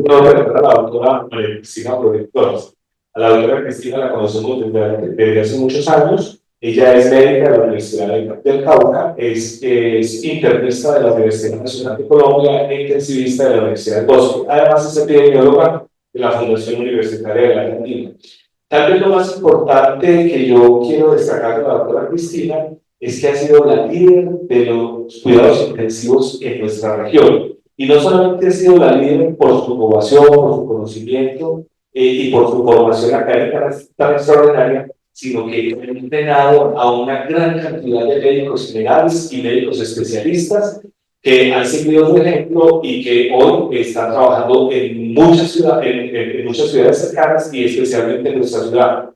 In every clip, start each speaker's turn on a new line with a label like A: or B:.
A: yo quiero presentar a la doctora Cristina Flores. A la doctora Cristina la conocemos desde hace muchos años. Ella es médica de la Universidad del Cauca, es internista de la Universidad Nacional de Colombia e intensivista de la Universidad del Bosque. Además, es epidemióloga de la Fundación Universitaria de la Argentina. Tal vez lo más importante que yo quiero destacar de la doctora Cristina es que ha sido la líder de los cuidados intensivos en nuestra región. Y no solamente ha sido la líder por su innovación, por su conocimiento y por su formación académica tan extraordinaria, sino que ha entrenado a una gran cantidad de médicos generales y médicos especialistas que han seguido su ejemplo y que hoy están trabajando en muchas ciudades cercanas y especialmente en nuestra ciudad.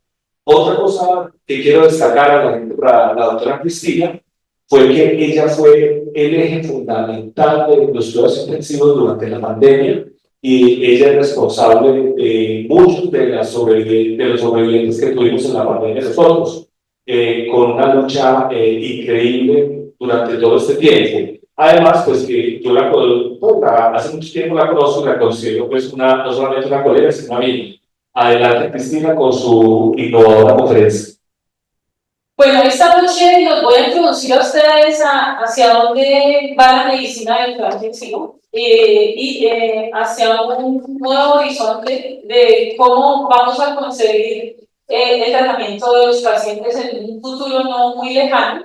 A: Otra cosa que quiero destacar a la doctora Cristina fue que ella fue el eje fundamental de los cuidados intensivos durante la pandemia y ella es responsable de muchos de los sobrevivientes que tuvimos en la pandemia nosotros, con una lucha increíble durante todo este tiempo. Además, pues que yo hace mucho tiempo la conozco y la considero pues no solamente una colega, sino una amiga. Adelante, Cristina, con su innovadora conferencia.
B: Bueno, esta noche los voy a introducir a ustedes hacia dónde va la medicina del transgénero y hacia un nuevo horizonte de cómo vamos a concebir el tratamiento de los pacientes en un futuro no muy lejano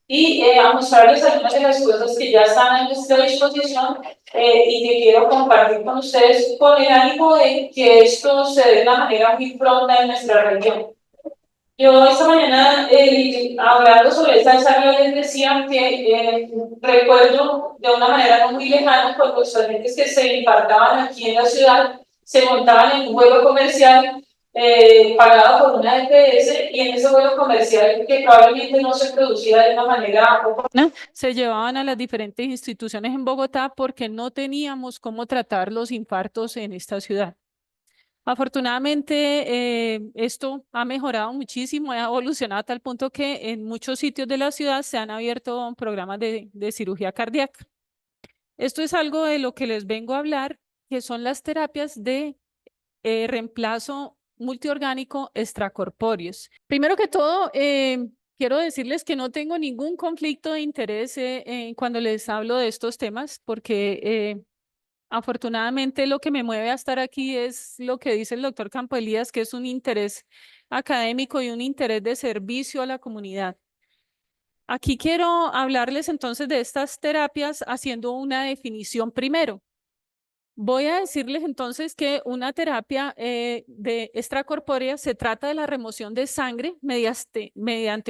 B: y a mostrarles algunas de las cosas que ya están a nuestra disposición y que quiero compartir con ustedes con el ánimo de que esto se dé de una manera muy pronta en nuestra región. Yo esta mañana, hablando sobre esta charla, les decía que recuerdo de una manera no muy lejana cuando los pacientes que se infartaban aquí en la ciudad se montaban en un vuelo comercial pagado por una EPS y en ese vuelo comercial que probablemente no se producía de una manera oportuna, se llevaban a las diferentes instituciones en Bogotá porque no teníamos cómo tratar los infartos en esta ciudad. Afortunadamente, esto ha mejorado muchísimo, ha evolucionado a tal punto que en muchos sitios de la ciudad se han abierto programas de cirugía cardíaca. Esto es algo de lo que les vengo a hablar, que son las terapias de reemplazo multiorgánico extracorpóreos. Primero que todo, quiero decirles que no tengo ningún conflicto de interés cuando les hablo de estos temas, porque afortunadamente lo que me mueve a estar aquí es lo que dice el doctor Campo Elías, que es un interés académico y un interés de servicio a la comunidad. Aquí quiero hablarles entonces de estas terapias haciendo una definición primero. Voy a decirles entonces que una terapia de extracorpórea se trata de la remoción de sangre mediante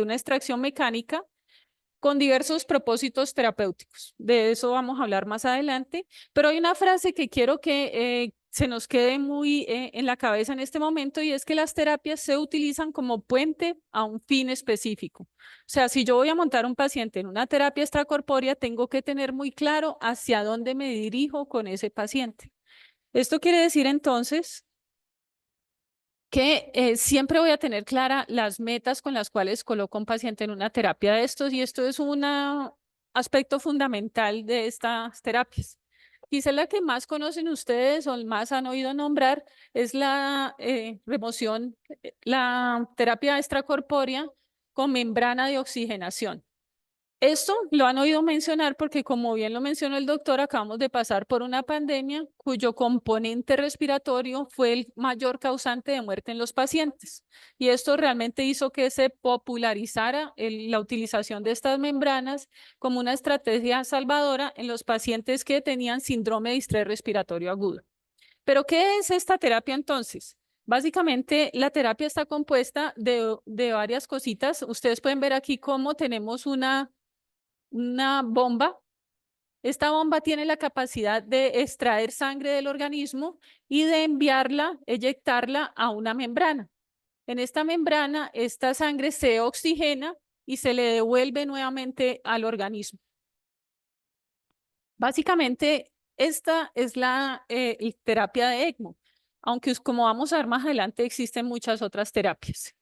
B: una extracción mecánica con diversos propósitos terapéuticos. De eso vamos a hablar más adelante, pero hay una frase que quiero que se nos quede muy en la cabeza en este momento y es que las terapias se utilizan como puente a un fin específico. O sea, si yo voy a montar un paciente en una terapia extracorpórea, tengo que tener muy claro hacia dónde me dirijo con ese paciente. Esto quiere decir entonces que siempre voy a tener clara las metas con las cuales coloco un paciente en una terapia de estos y esto es un aspecto fundamental de estas terapias. Quizá la que más conocen ustedes o más han oído nombrar es la la terapia extracorpórea con membrana de oxigenación. Esto lo han oído mencionar porque, como bien lo mencionó el doctor, acabamos de pasar por una pandemia cuyo componente respiratorio fue el mayor causante de muerte en los pacientes. Y esto realmente hizo que se popularizara la utilización de estas membranas como una estrategia salvadora en los pacientes que tenían síndrome de estrés respiratorio agudo. ¿Pero qué es esta terapia entonces? Básicamente, la terapia está compuesta de varias cositas. Ustedes pueden ver aquí cómo tenemos una bomba. Esta bomba tiene la capacidad de extraer sangre del organismo y de enviarla, eyectarla a una membrana. En esta membrana, esta sangre se oxigena y se le devuelve nuevamente al organismo. Básicamente, esta es la terapia de ECMO, aunque como vamos a ver más adelante, existen muchas otras terapias.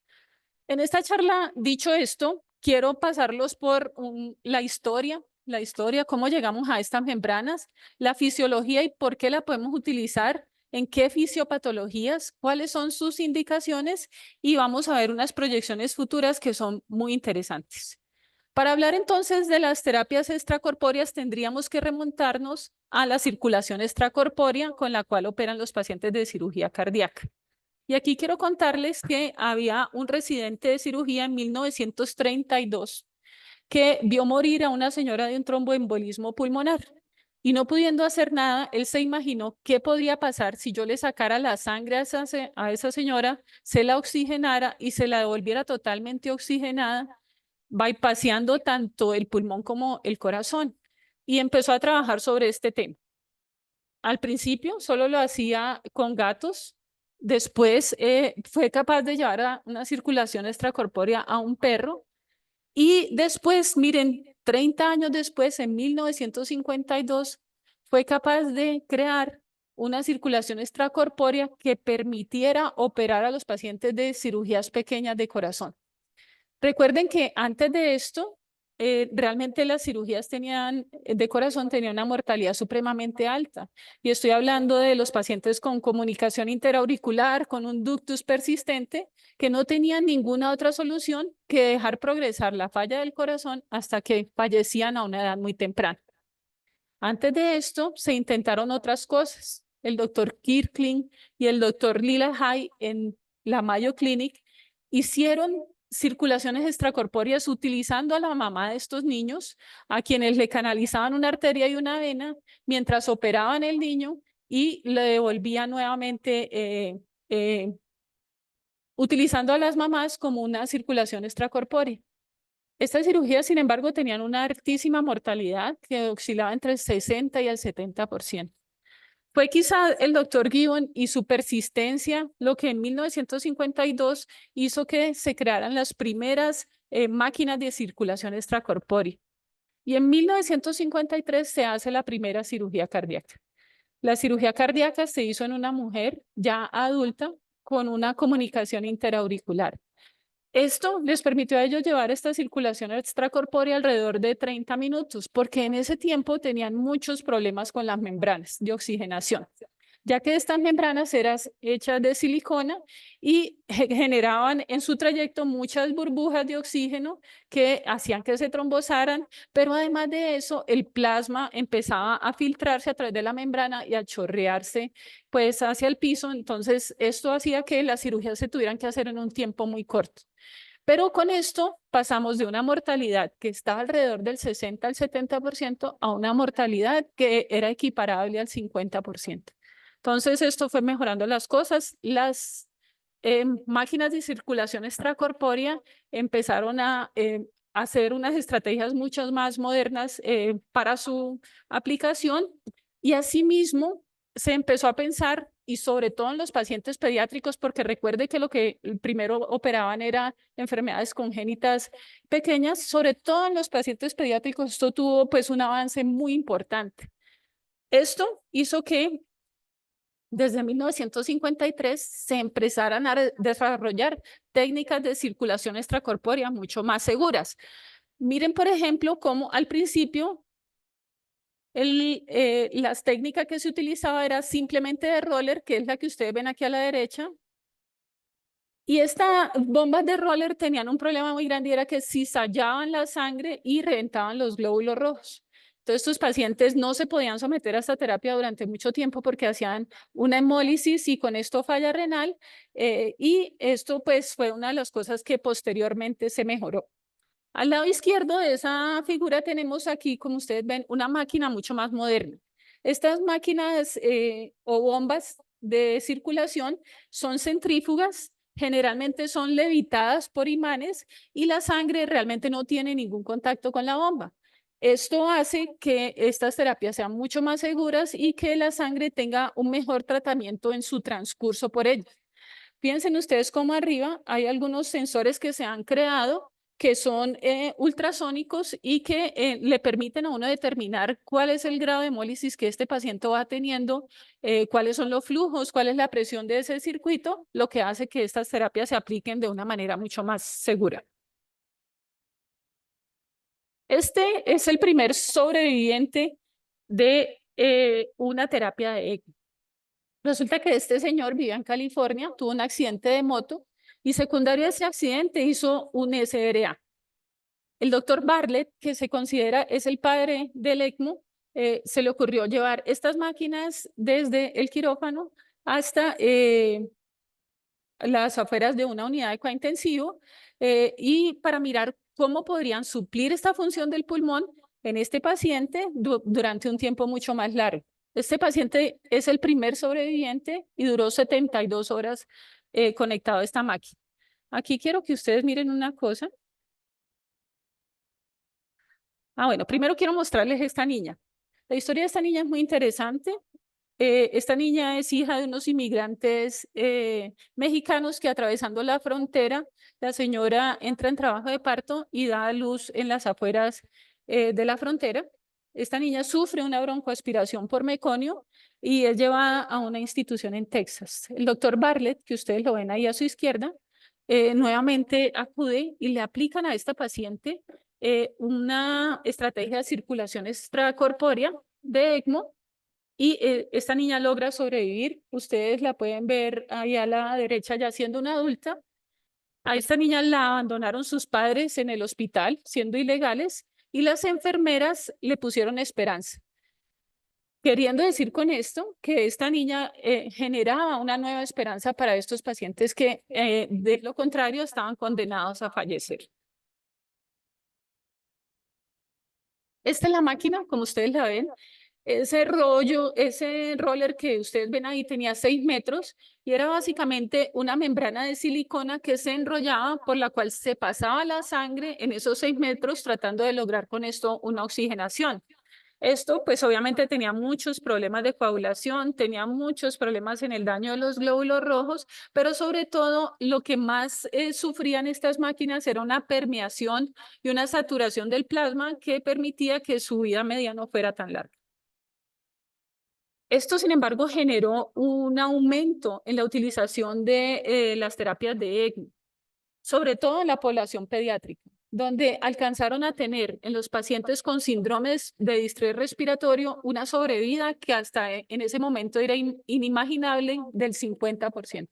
B: En esta charla, dicho esto, quiero pasarlos por la historia, cómo llegamos a estas membranas, la fisiología y por qué la podemos utilizar en qué fisiopatologías, cuáles son sus indicaciones y vamos a ver unas proyecciones futuras que son muy interesantes. Para hablar entonces de las terapias extracorpóreas tendríamos que remontarnos a la circulación extracorpórea con la cual operan los pacientes de cirugía cardíaca. Y aquí quiero contarles que había un residente de cirugía en 1932 que vio morir a una señora de un tromboembolismo pulmonar. Y no pudiendo hacer nada, él se imaginó qué podría pasar si yo le sacara la sangre a esa señora, se la oxigenara y se la devolviera totalmente oxigenada, bypaseando tanto el pulmón como el corazón. Y empezó a trabajar sobre este tema. Al principio solo lo hacía con gatos, después fue capaz de llevar a una circulación extracorpórea a un perro y después, miren, 30 años después, en 1952, fue capaz de crear una circulación extracorpórea que permitiera operar a los pacientes de cirugías pequeñas de corazón. Recuerden que antes de esto, realmente las cirugías de corazón tenían una mortalidad supremamente alta. Y estoy hablando de los pacientes con comunicación interauricular, con un ductus persistente, que no tenían ninguna otra solución que dejar progresar la falla del corazón hasta que fallecían a una edad muy temprana. Antes de esto, se intentaron otras cosas. El doctor Kirkling y el doctor Lillehei en la Mayo Clinic hicieron circulaciones extracorpóreas utilizando a la mamá de estos niños, a quienes le canalizaban una arteria y una vena mientras operaban el niño y le devolvían nuevamente utilizando a las mamás como una circulación extracorpórea. Estas cirugías, sin embargo, tenían una altísima mortalidad que oscilaba entre el 60 y el 70%. Fue quizá el doctor Gibbon y su persistencia lo que en 1952 hizo que se crearan las primeras máquinas de circulación extracorpórea. Y en 1953 se hace la primera cirugía cardíaca. La cirugía cardíaca se hizo en una mujer ya adulta con una comunicación interauricular. Esto les permitió a ellos llevar esta circulación extracorpórea alrededor de 30 minutos, porque en ese tiempo tenían muchos problemas con las membranas de oxigenación, ya que estas membranas eran hechas de silicona y generaban en su trayecto muchas burbujas de oxígeno que hacían que se trombosaran, pero además de eso, el plasma empezaba a filtrarse a través de la membrana y a chorrearse pues hacia el piso, entonces esto hacía que las cirugías se tuvieran que hacer en un tiempo muy corto. Pero con esto pasamos de una mortalidad que estaba alrededor del 60 al 70% a una mortalidad que era equiparable al 50%. Entonces esto fue mejorando las cosas. Las máquinas de circulación extracorpórea empezaron a hacer unas estrategias mucho más modernas para su aplicación y asimismo se empezó a pensar, y sobre todo en los pacientes pediátricos, porque recuerde que lo que primero operaban era enfermedades congénitas pequeñas, sobre todo en los pacientes pediátricos esto tuvo pues un avance muy importante. Esto hizo que desde 1953 se empezaran a desarrollar técnicas de circulación extracorpórea mucho más seguras. Miren, por ejemplo, cómo al principio las técnicas que se utilizaba era simplemente de roller, que es la que ustedes ven aquí a la derecha. Y estas bombas de roller tenían un problema muy grande y era que cisallaban la sangre y reventaban los glóbulos rojos. Entonces, estos pacientes no se podían someter a esta terapia durante mucho tiempo porque hacían una hemólisis y con esto falla renal. Y esto pues fue una de las cosas que posteriormente se mejoró. Al lado izquierdo de esa figura tenemos aquí, como ustedes ven, una máquina mucho más moderna. Estas máquinas o bombas de circulación son centrífugas, generalmente son levitadas por imanes y la sangre realmente no tiene ningún contacto con la bomba. Esto hace que estas terapias sean mucho más seguras y que la sangre tenga un mejor tratamiento en su transcurso por ellas. Piensen ustedes cómo arriba hay algunos sensores que se han creado que son ultrasónicos y que le permiten a uno determinar cuál es el grado de hemólisis que este paciente va teniendo, cuáles son los flujos, cuál es la presión de ese circuito, lo que hace que estas terapias se apliquen de una manera mucho más segura. Este es el primer sobreviviente de una terapia de ECMO. Resulta que este señor vivía en California, tuvo un accidente de moto y secundario a ese accidente hizo un SRA. El doctor Bartlett, que se considera es el padre del ECMO, se le ocurrió llevar estas máquinas desde el quirófano hasta las afueras de una unidad de cuidado intensivo y para mirar cómo podrían suplir esta función del pulmón en este paciente durante un tiempo mucho más largo. Este paciente es el primer sobreviviente y duró 72 horas conectado a esta máquina. Aquí quiero que ustedes miren una cosa. Bueno, primero quiero mostrarles esta niña. La historia de esta niña es muy interesante. Esta niña es hija de unos inmigrantes mexicanos que atravesando la frontera, la señora entra en trabajo de parto y da a luz en las afueras de la frontera. Esta niña sufre una broncoaspiración por meconio y es llevada a una institución en Texas. El doctor Bartlett, que ustedes lo ven ahí a su izquierda, nuevamente acude y le aplican a esta paciente una estrategia de circulación extracorpórea de ECMO y esta niña logra sobrevivir. Ustedes la pueden ver ahí a la derecha ya siendo una adulta. A esta niña la abandonaron sus padres en el hospital siendo ilegales y las enfermeras le pusieron esperanza. Queriendo decir con esto que esta niña generaba una nueva esperanza para estos pacientes que de lo contrario estaban condenados a fallecer. Esta es la máquina, como ustedes la ven. Ese rollo, ese roller que ustedes ven ahí tenía 6 metros y era básicamente una membrana de silicona que se enrollaba por la cual se pasaba la sangre en esos 6 metros tratando de lograr con esto una oxigenación. Esto pues obviamente tenía muchos problemas de coagulación, tenía muchos problemas en el daño de los glóbulos rojos, pero sobre todo lo que más sufrían estas máquinas era una permeación y una saturación del plasma que permitía que su vida media no fuera tan larga. Esto, sin embargo, generó un aumento en la utilización de las terapias de ECMO, sobre todo en la población pediátrica, donde alcanzaron a tener en los pacientes con síndromes de distrés respiratorio una sobrevida que hasta en ese momento era inimaginable del 50%.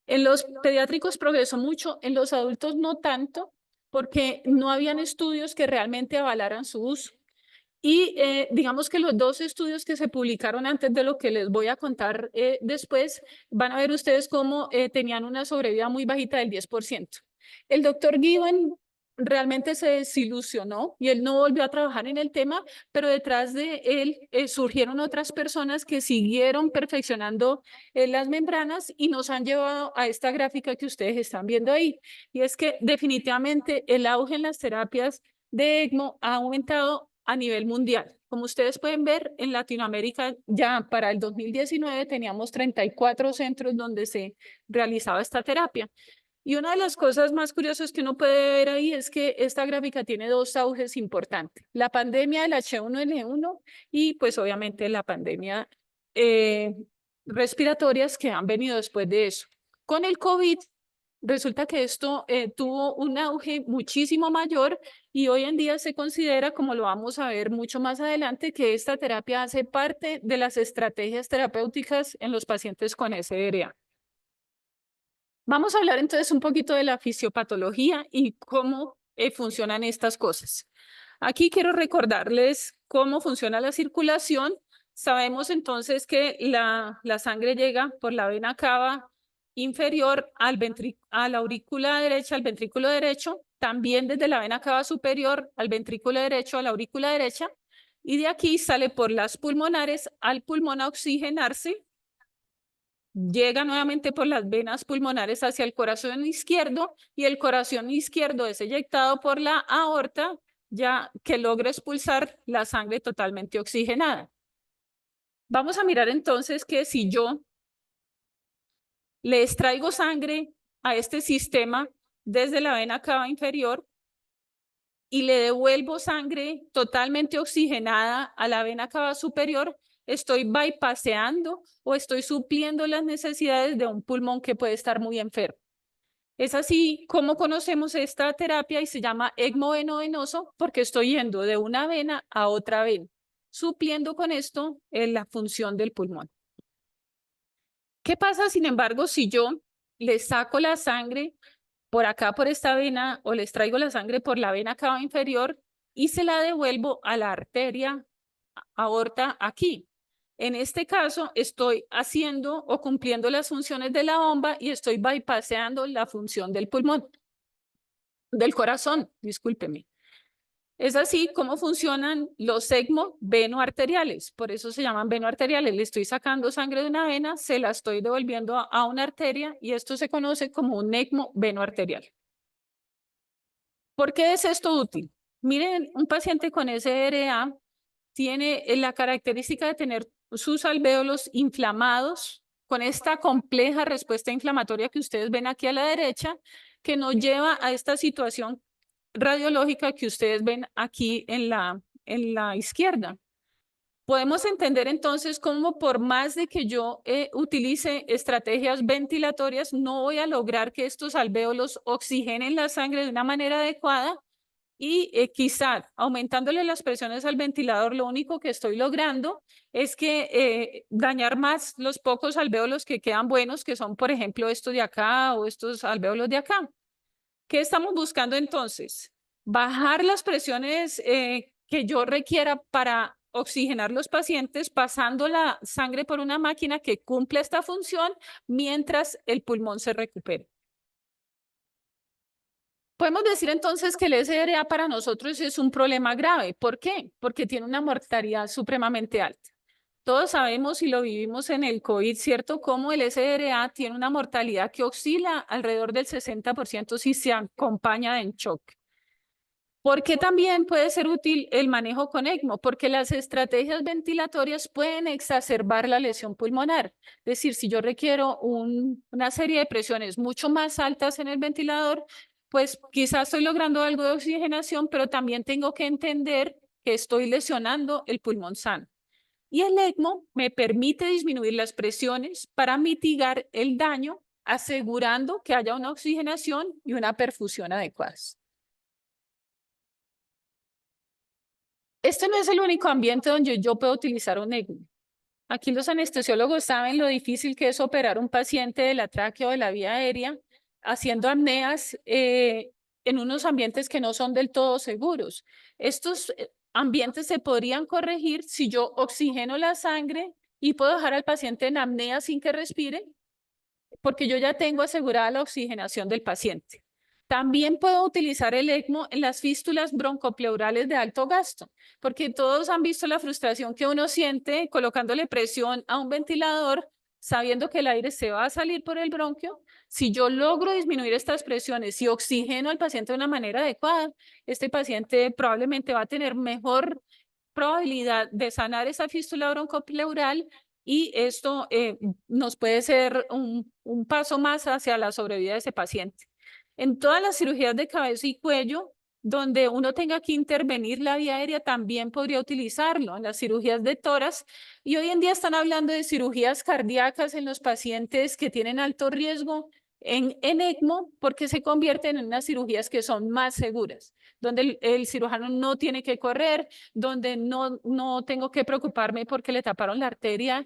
B: En los pediátricos progresó mucho, en los adultos no tanto, porque no habían estudios que realmente avalaran su uso. Y digamos que los 2 estudios que se publicaron antes de lo que les voy a contar después, van a ver ustedes cómo tenían una sobrevida muy bajita del 10%. El doctor Given realmente se desilusionó y él no volvió a trabajar en el tema, pero detrás de él surgieron otras personas que siguieron perfeccionando las membranas y nos han llevado a esta gráfica que ustedes están viendo ahí. Y es que definitivamente el auge en las terapias de ECMO ha aumentado a nivel mundial. Como ustedes pueden ver, en Latinoamérica ya para el 2019 teníamos 34 centros donde se realizaba esta terapia. Y una de las cosas más curiosas que uno puede ver ahí es que esta gráfica tiene 2 auges importantes. La pandemia del H1N1 y pues obviamente la pandemia respiratorias que han venido después de eso. Con el COVID resulta que esto tuvo un auge muchísimo mayor y hoy en día se considera, como lo vamos a ver mucho más adelante, que esta terapia hace parte de las estrategias terapéuticas en los pacientes con SRA. Vamos a hablar entonces un poquito de la fisiopatología y cómo funcionan estas cosas. Aquí quiero recordarles cómo funciona la circulación. Sabemos entonces que la sangre llega por la vena cava inferior a la aurícula derecha, al ventrículo derecho, también desde la vena cava superior al ventrículo derecho, a la aurícula derecha, y de aquí sale por las pulmonares al pulmón a oxigenarse, llega nuevamente por las venas pulmonares hacia el corazón izquierdo y el corazón izquierdo es eyectado por la aorta, ya que logra expulsar la sangre totalmente oxigenada. Vamos a mirar entonces que si yo le extraigo sangre a este sistema desde la vena cava inferior y le devuelvo sangre totalmente oxigenada a la vena cava superior, estoy bypaseando o estoy supliendo las necesidades de un pulmón que puede estar muy enfermo. Es así como conocemos esta terapia y se llama ECMO veno-venoso porque estoy yendo de una vena a otra vena, supliendo con esto la función del pulmón. ¿Qué pasa, sin embargo, si yo les saco la sangre por acá, por esta vena, o les traigo la sangre por la vena cava inferior y se la devuelvo a la arteria aorta aquí? En este caso, estoy haciendo o cumpliendo las funciones de la bomba y estoy bypassando la función del pulmón, del corazón, discúlpeme. Es así como funcionan los ECMO venoarteriales, por eso se llaman venoarteriales. Le estoy sacando sangre de una vena, se la estoy devolviendo a una arteria y esto se conoce como un ECMO venoarterial. ¿Por qué es esto útil? Miren, un paciente con SRA tiene la característica de tener sus alvéolos inflamados con esta compleja respuesta inflamatoria que ustedes ven aquí a la derecha, que nos lleva a esta situación radiológica que ustedes ven aquí en la izquierda. Podemos entender entonces cómo por más de que yo utilice estrategias ventilatorias, no voy a lograr que estos alvéolos oxigenen la sangre de una manera adecuada y quizá aumentándole las presiones al ventilador, lo único que estoy logrando es que dañar más los pocos alvéolos que quedan buenos, que son, por ejemplo, estos de acá o estos alvéolos de acá. ¿Qué estamos buscando entonces? Bajar las presiones que yo requiera para oxigenar los pacientes, pasando la sangre por una máquina que cumple esta función mientras el pulmón se recupere. Podemos decir entonces que el SRA para nosotros es un problema grave. ¿Por qué? Porque tiene una mortalidad supremamente alta. Todos sabemos y lo vivimos en el COVID, ¿cierto? Cómo el SRA tiene una mortalidad que oscila alrededor del 60% si se acompaña en shock. ¿Por qué también puede ser útil el manejo con ECMO? Porque las estrategias ventilatorias pueden exacerbar la lesión pulmonar. Es decir, si yo requiero una serie de presiones mucho más altas en el ventilador, pues quizás estoy logrando algo de oxigenación, pero también tengo que entender que estoy lesionando el pulmón sano. Y el ECMO me permite disminuir las presiones para mitigar el daño, asegurando que haya una oxigenación y una perfusión adecuadas. Este no es el único ambiente donde yo puedo utilizar un ECMO. Aquí los anestesiólogos saben lo difícil que es operar un paciente de la tráquea o de la vía aérea haciendo apneas en unos ambientes que no son del todo seguros. Estos ambientes se podrían corregir si yo oxigeno la sangre y puedo dejar al paciente en apnea sin que respire, porque yo ya tengo asegurada la oxigenación del paciente. También puedo utilizar el ECMO en las fístulas broncopleurales de alto gasto, porque todos han visto la frustración que uno siente colocándole presión a un ventilador, sabiendo que el aire se va a salir por el bronquio. Si yo logro disminuir estas presiones y oxigeno al paciente de una manera adecuada, este paciente probablemente va a tener mejor probabilidad de sanar esa fístula broncopleural y esto nos puede ser un paso más hacia la sobrevida de ese paciente. En todas las cirugías de cabeza y cuello, donde uno tenga que intervenir la vía aérea, también podría utilizarlo en las cirugías de tórax. Y hoy en día están hablando de cirugías cardíacas en los pacientes que tienen alto riesgo en ECMO, porque se convierten en unas cirugías que son más seguras, donde el cirujano no tiene que correr, donde no tengo que preocuparme porque le taparon la arteria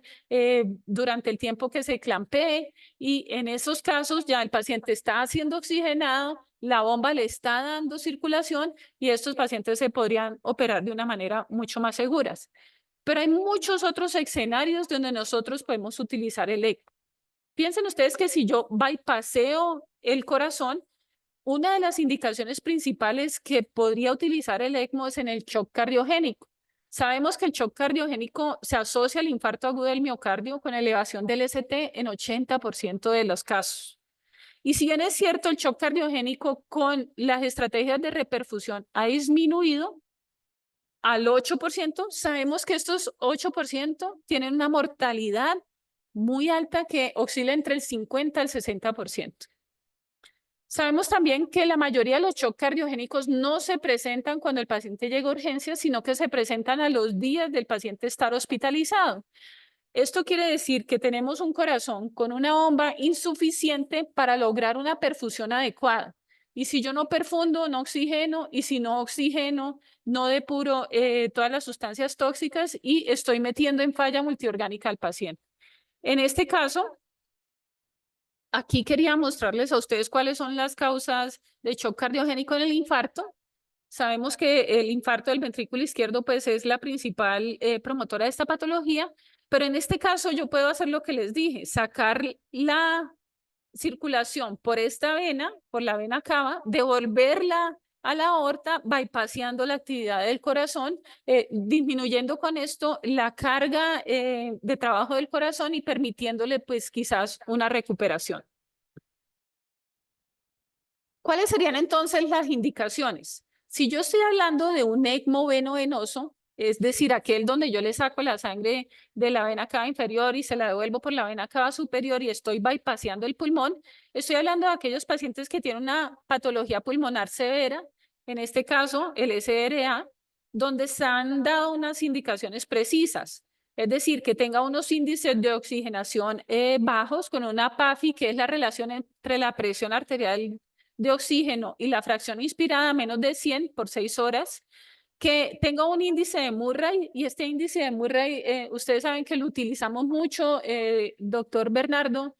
B: durante el tiempo que se clampee, y en esos casos ya el paciente está siendo oxigenado, la bomba le está dando circulación y estos pacientes se podrían operar de una manera mucho más seguras. Pero hay muchos otros escenarios donde nosotros podemos utilizar el ECMO. Piensen ustedes que si yo bypasseo el corazón, una de las indicaciones principales que podría utilizar el ECMO es en el shock cardiogénico. Sabemos que el shock cardiogénico se asocia al infarto agudo del miocardio con elevación del ST en 80% de los casos. Y si bien es cierto, el shock cardiogénico con las estrategias de reperfusión ha disminuido al 8%, sabemos que estos 8% tienen una mortalidad muy alta que oscila entre el 50 al 60%. Sabemos también que la mayoría de los shocks cardiogénicos no se presentan cuando el paciente llega a urgencias, sino que se presentan a los días del paciente estar hospitalizado. Esto quiere decir que tenemos un corazón con una bomba insuficiente para lograr una perfusión adecuada. Y si yo no perfundo, no oxigeno, y si no oxigeno, no depuro todas las sustancias tóxicas y estoy metiendo en falla multiorgánica al paciente. En este caso, Aquí quería mostrarles a ustedes cuáles son las causas de shock cardiogénico en el infarto. Sabemos que el infarto del ventrículo izquierdo pues es la principal promotora de esta patología, pero en este caso yo puedo hacer lo que les dije, sacar la circulación por esta vena, por la vena cava, devolverla a la aorta, bypassando la actividad del corazón, disminuyendo con esto la carga de trabajo del corazón y permitiéndole pues quizás una recuperación. ¿Cuáles serían entonces las indicaciones? Si yo estoy hablando de un ECMO veno-venoso, es decir, aquel donde yo le saco la sangre de la vena cava inferior y se la devuelvo por la vena cava superior y estoy bypassando el pulmón, estoy hablando de aquellos pacientes que tienen una patología pulmonar severa, en este caso el SRA, donde se han dado unas indicaciones precisas. Es decir, que tenga unos índices de oxigenación bajos con una PAFI, que es la relación entre la presión arterial de oxígeno y la fracción inspirada menos de 100 por 6 horas, que tenga un índice de Murray, y este índice de Murray, ustedes saben que lo utilizamos mucho, doctor Bernardo,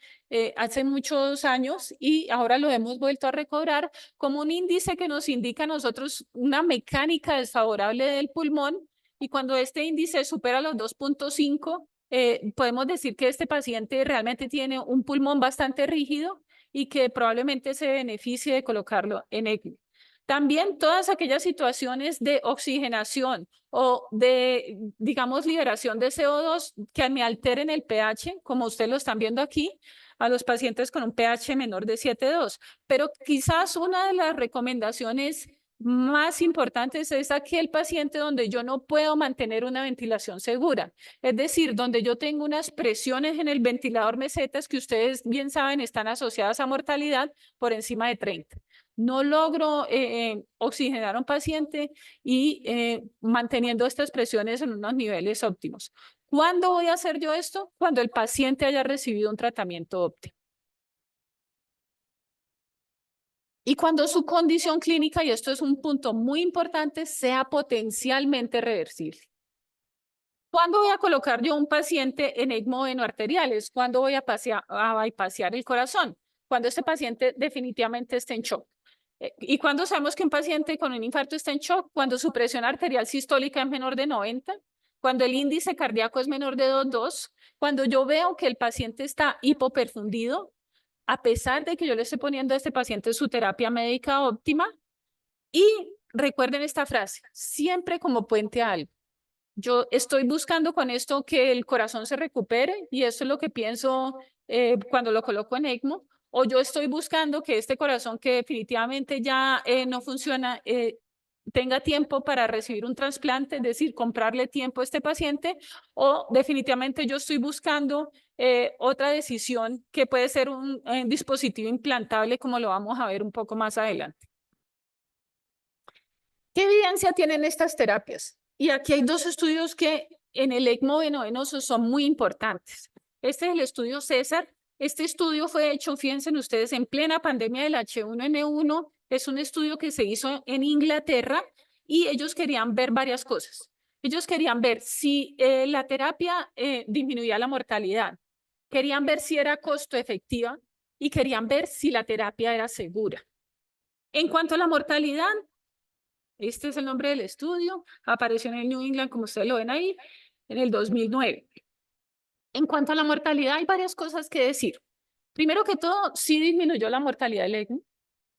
B: hace muchos años, y ahora lo hemos vuelto a recobrar como un índice que nos indica a nosotros una mecánica desfavorable del pulmón, y cuando este índice supera los 2.5, podemos decir que este paciente realmente tiene un pulmón bastante rígido y que probablemente se beneficie de colocarlo en ECMO. También todas aquellas situaciones de oxigenación o de, digamos, liberación de CO2 que me alteren el pH, como ustedes lo están viendo aquí, a los pacientes con un pH menor de 7,2. Pero quizás una de las recomendaciones más importantes es aquel paciente donde yo no puedo mantener una ventilación segura. Es decir, donde yo tengo unas presiones en el ventilador mesetas que ustedes bien saben están asociadas a mortalidad por encima de 30. No logro oxigenar a un paciente y manteniendo estas presiones en unos niveles óptimos. ¿Cuándo voy a hacer yo esto? Cuando el paciente haya recibido un tratamiento óptimo. Y cuando su condición clínica, y esto es un punto muy importante, sea potencialmente reversible. ¿Cuándo voy a colocar yo un paciente en ECMO venoarteriales? ¿Cuándo voy a bypassear el corazón? Cuando este paciente definitivamente esté en shock. ¿Y cuándo sabemos que un paciente con un infarto está en shock? Cuando su presión arterial sistólica es menor de 90, cuando el índice cardíaco es menor de 2,2, cuando yo veo que el paciente está hipoperfundido, a pesar de que yo le estoy poniendo a este paciente su terapia médica óptima. Y recuerden esta frase, siempre como puente a algo. Yo estoy buscando con esto que el corazón se recupere y eso es lo que pienso cuando lo coloco en ECMO, o yo estoy buscando que este corazón que definitivamente ya no funciona tenga tiempo para recibir un trasplante, es decir, comprarle tiempo a este paciente, o definitivamente yo estoy buscando otra decisión que puede ser un dispositivo implantable, como lo vamos a ver un poco más adelante. ¿Qué evidencia tienen estas terapias? Y aquí hay dos estudios que en el ECMO veno-venoso son muy importantes. Este es el estudio César. Este estudio fue hecho, fíjense ustedes, en plena pandemia del H1N1. Es un estudio que se hizo en Inglaterra y ellos querían ver varias cosas. Ellos querían ver si la terapia disminuía la mortalidad, querían ver si era costo efectiva y querían ver si la terapia era segura. En cuanto a la mortalidad, este es el nombre del estudio, apareció en el New England, como ustedes lo ven ahí, en el 2009. En cuanto a la mortalidad, hay varias cosas que decir. Primero que todo, sí disminuyó la mortalidad del ECMO,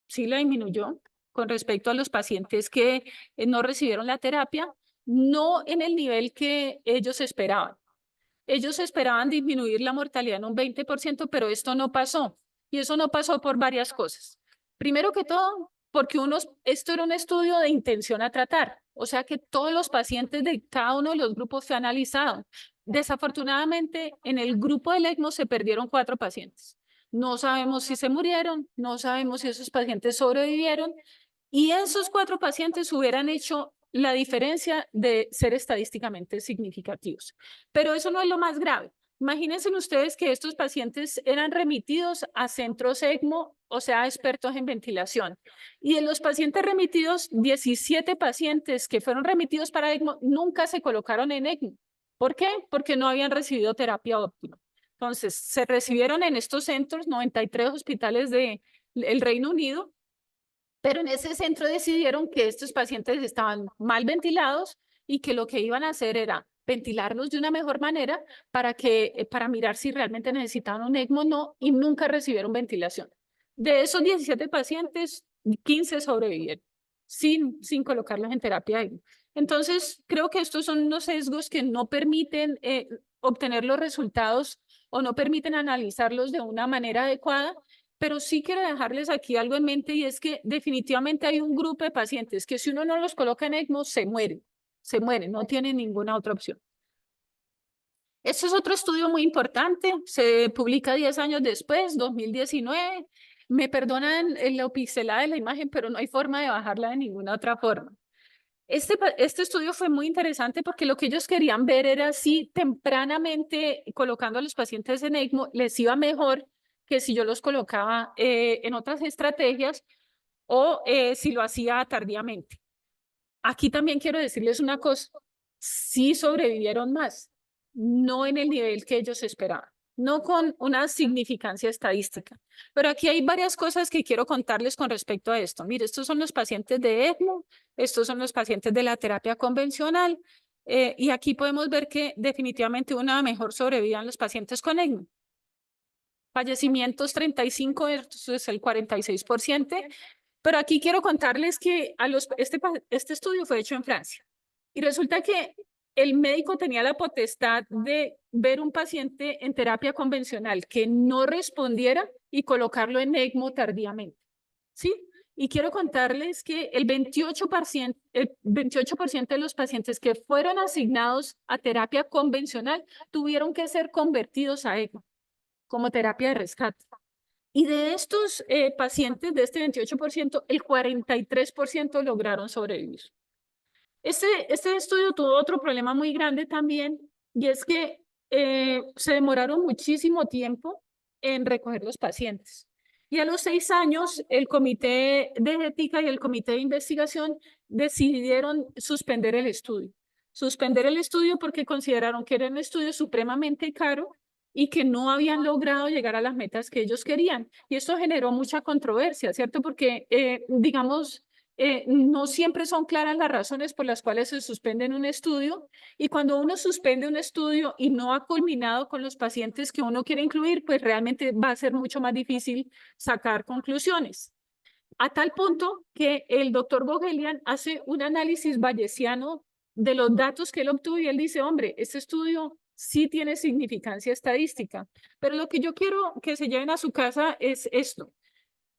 B: sí la disminuyó con respecto a los pacientes que no recibieron la terapia, no en el nivel que ellos esperaban. Ellos esperaban disminuir la mortalidad en un 20%, pero esto no pasó. Y eso no pasó por varias cosas. Primero que todo, porque esto era un estudio de intención a tratar. O sea que todos los pacientes de cada uno de los grupos fue analizado. Desafortunadamente, en el grupo del ECMO se perdieron 4 pacientes. No sabemos si se murieron, no sabemos si esos pacientes sobrevivieron. Y esos 4 pacientes hubieran hecho la diferencia de ser estadísticamente significativos. Pero eso no es lo más grave. Imagínense ustedes que estos pacientes eran remitidos a centros ECMO, o sea, expertos en ventilación. Y de los pacientes remitidos, 17 pacientes que fueron remitidos para ECMO nunca se colocaron en ECMO. ¿Por qué? Porque no habían recibido terapia óptima. Entonces, se recibieron en estos centros 93 hospitales del Reino Unido, pero en ese centro decidieron que estos pacientes estaban mal ventilados y que lo que iban a hacer era ventilarlos de una mejor manera para mirar si realmente necesitaban un ECMO o no, y nunca recibieron ventilación. De esos 17 pacientes, 15 sobrevivieron sin colocarlos en terapia ECMO. Entonces, creo que estos son unos sesgos que no permiten obtener los resultados o no permiten analizarlos de una manera adecuada, pero sí quiero dejarles aquí algo en mente, y es que definitivamente hay un grupo de pacientes que si uno no los coloca en ECMO se mueren, no tienen ninguna otra opción. Este es otro estudio muy importante, se publica 10 años después, 2019. Me perdonan la pixelada de la imagen, pero no hay forma de bajarla de ninguna otra forma. Este estudio fue muy interesante porque lo que ellos querían ver era si tempranamente colocando a los pacientes en ECMO les iba mejor que si yo los colocaba en otras estrategias o si lo hacía tardíamente. Aquí también quiero decirles una cosa, sí sobrevivieron más, no en el nivel que ellos esperaban, no con una significancia estadística. Pero aquí hay varias cosas que quiero contarles con respecto a esto. Mire, estos son los pacientes de ECMO, estos son los pacientes de la terapia convencional, y aquí podemos ver que definitivamente una mejor sobrevida en los pacientes con ECMO. Fallecimientos 35 versus el 46%. Pero aquí quiero contarles que este estudio fue hecho en Francia. Y resulta que el médico tenía la potestad de ver un paciente en terapia convencional que no respondiera y colocarlo en ECMO tardíamente. ¿Sí? Y quiero contarles que el 28% de los pacientes que fueron asignados a terapia convencional tuvieron que ser convertidos a ECMO como terapia de rescate. Y de estos pacientes, de este 28%, el 43% lograron sobrevivir. Este estudio tuvo otro problema muy grande también, y es que se demoraron muchísimo tiempo en recoger los pacientes. Y a los 6 años, el Comité de Ética y el Comité de Investigación decidieron suspender el estudio. Suspender el estudio porque consideraron que era un estudio supremamente caro y que no habían logrado llegar a las metas que ellos querían. Y esto generó mucha controversia, ¿cierto? Porque, digamos, no siempre son claras las razones por las cuales se suspende un estudio, y cuando uno suspende un estudio y no ha culminado con los pacientes que uno quiere incluir, pues realmente va a ser mucho más difícil sacar conclusiones. A tal punto que el doctor Vogelian hace un análisis bayesiano de los datos que él obtuvo y él dice, hombre, este estudio sí tiene significancia estadística, pero lo que yo quiero que se lleven a su casa es esto.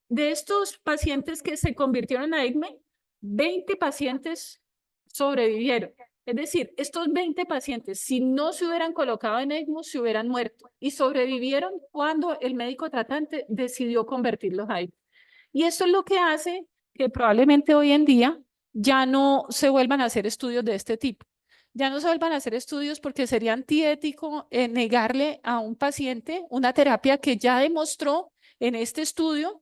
B: De estos pacientes que se convirtieron a ECMO, 20 pacientes sobrevivieron. Es decir, estos 20 pacientes, si no se hubieran colocado en ECMO, se hubieran muerto, y sobrevivieron cuando el médico tratante decidió convertirlos a ECMO. Y esto es lo que hace que probablemente hoy en día ya no se vuelvan a hacer estudios de este tipo. Ya no se vuelvan a hacer estudios porque sería antiético negarle a un paciente una terapia que ya demostró en este estudio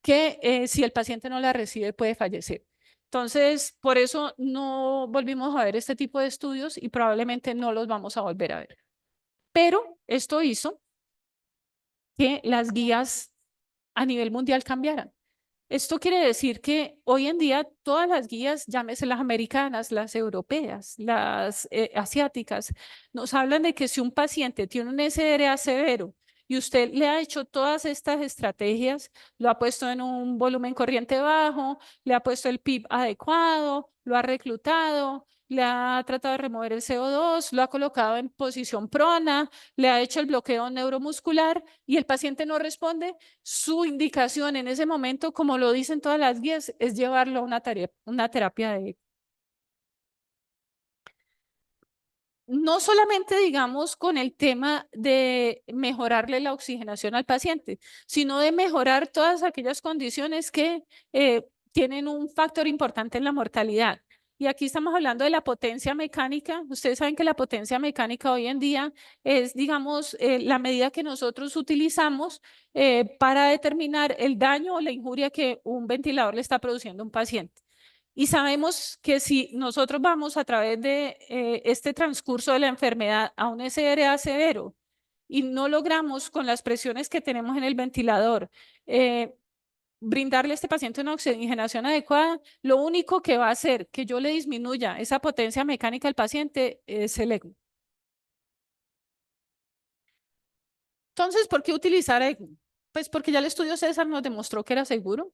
B: que si el paciente no la recibe puede fallecer. Entonces, por eso no volvimos a ver este tipo de estudios y probablemente no los vamos a volver a ver. Pero esto hizo que las guías a nivel mundial cambiaran. Esto quiere decir que hoy en día todas las guías, llámese las americanas, las europeas, las asiáticas, nos hablan de que si un paciente tiene un SDRA severo y usted le ha hecho todas estas estrategias, lo ha puesto en un volumen corriente bajo, le ha puesto el PIB adecuado, lo ha reclutado, le ha tratado de remover el CO2, lo ha colocado en posición prona, le ha hecho el bloqueo neuromuscular y el paciente no responde, su indicación en ese momento, como lo dicen todas las guías, es llevarlo a una terapia de... No solamente, digamos, con el tema de mejorarle la oxigenación al paciente, sino de mejorar todas aquellas condiciones que tienen un factor importante en la mortalidad. Y aquí estamos hablando de la potencia mecánica. Ustedes saben que la potencia mecánica hoy en día es, digamos, la medida que nosotros utilizamos para determinar el daño o la injuria que un ventilador le está produciendo a un paciente. Y sabemos que si nosotros vamos a través de este transcurso de la enfermedad a un SDRA severo y no logramos con las presiones que tenemos en el ventilador brindarle a este paciente una oxigenación adecuada, lo único que va a hacer que yo le disminuya esa potencia mecánica al paciente es el ECMO. Entonces, ¿por qué utilizar ECMO? Pues porque ya el estudio César nos demostró que era seguro.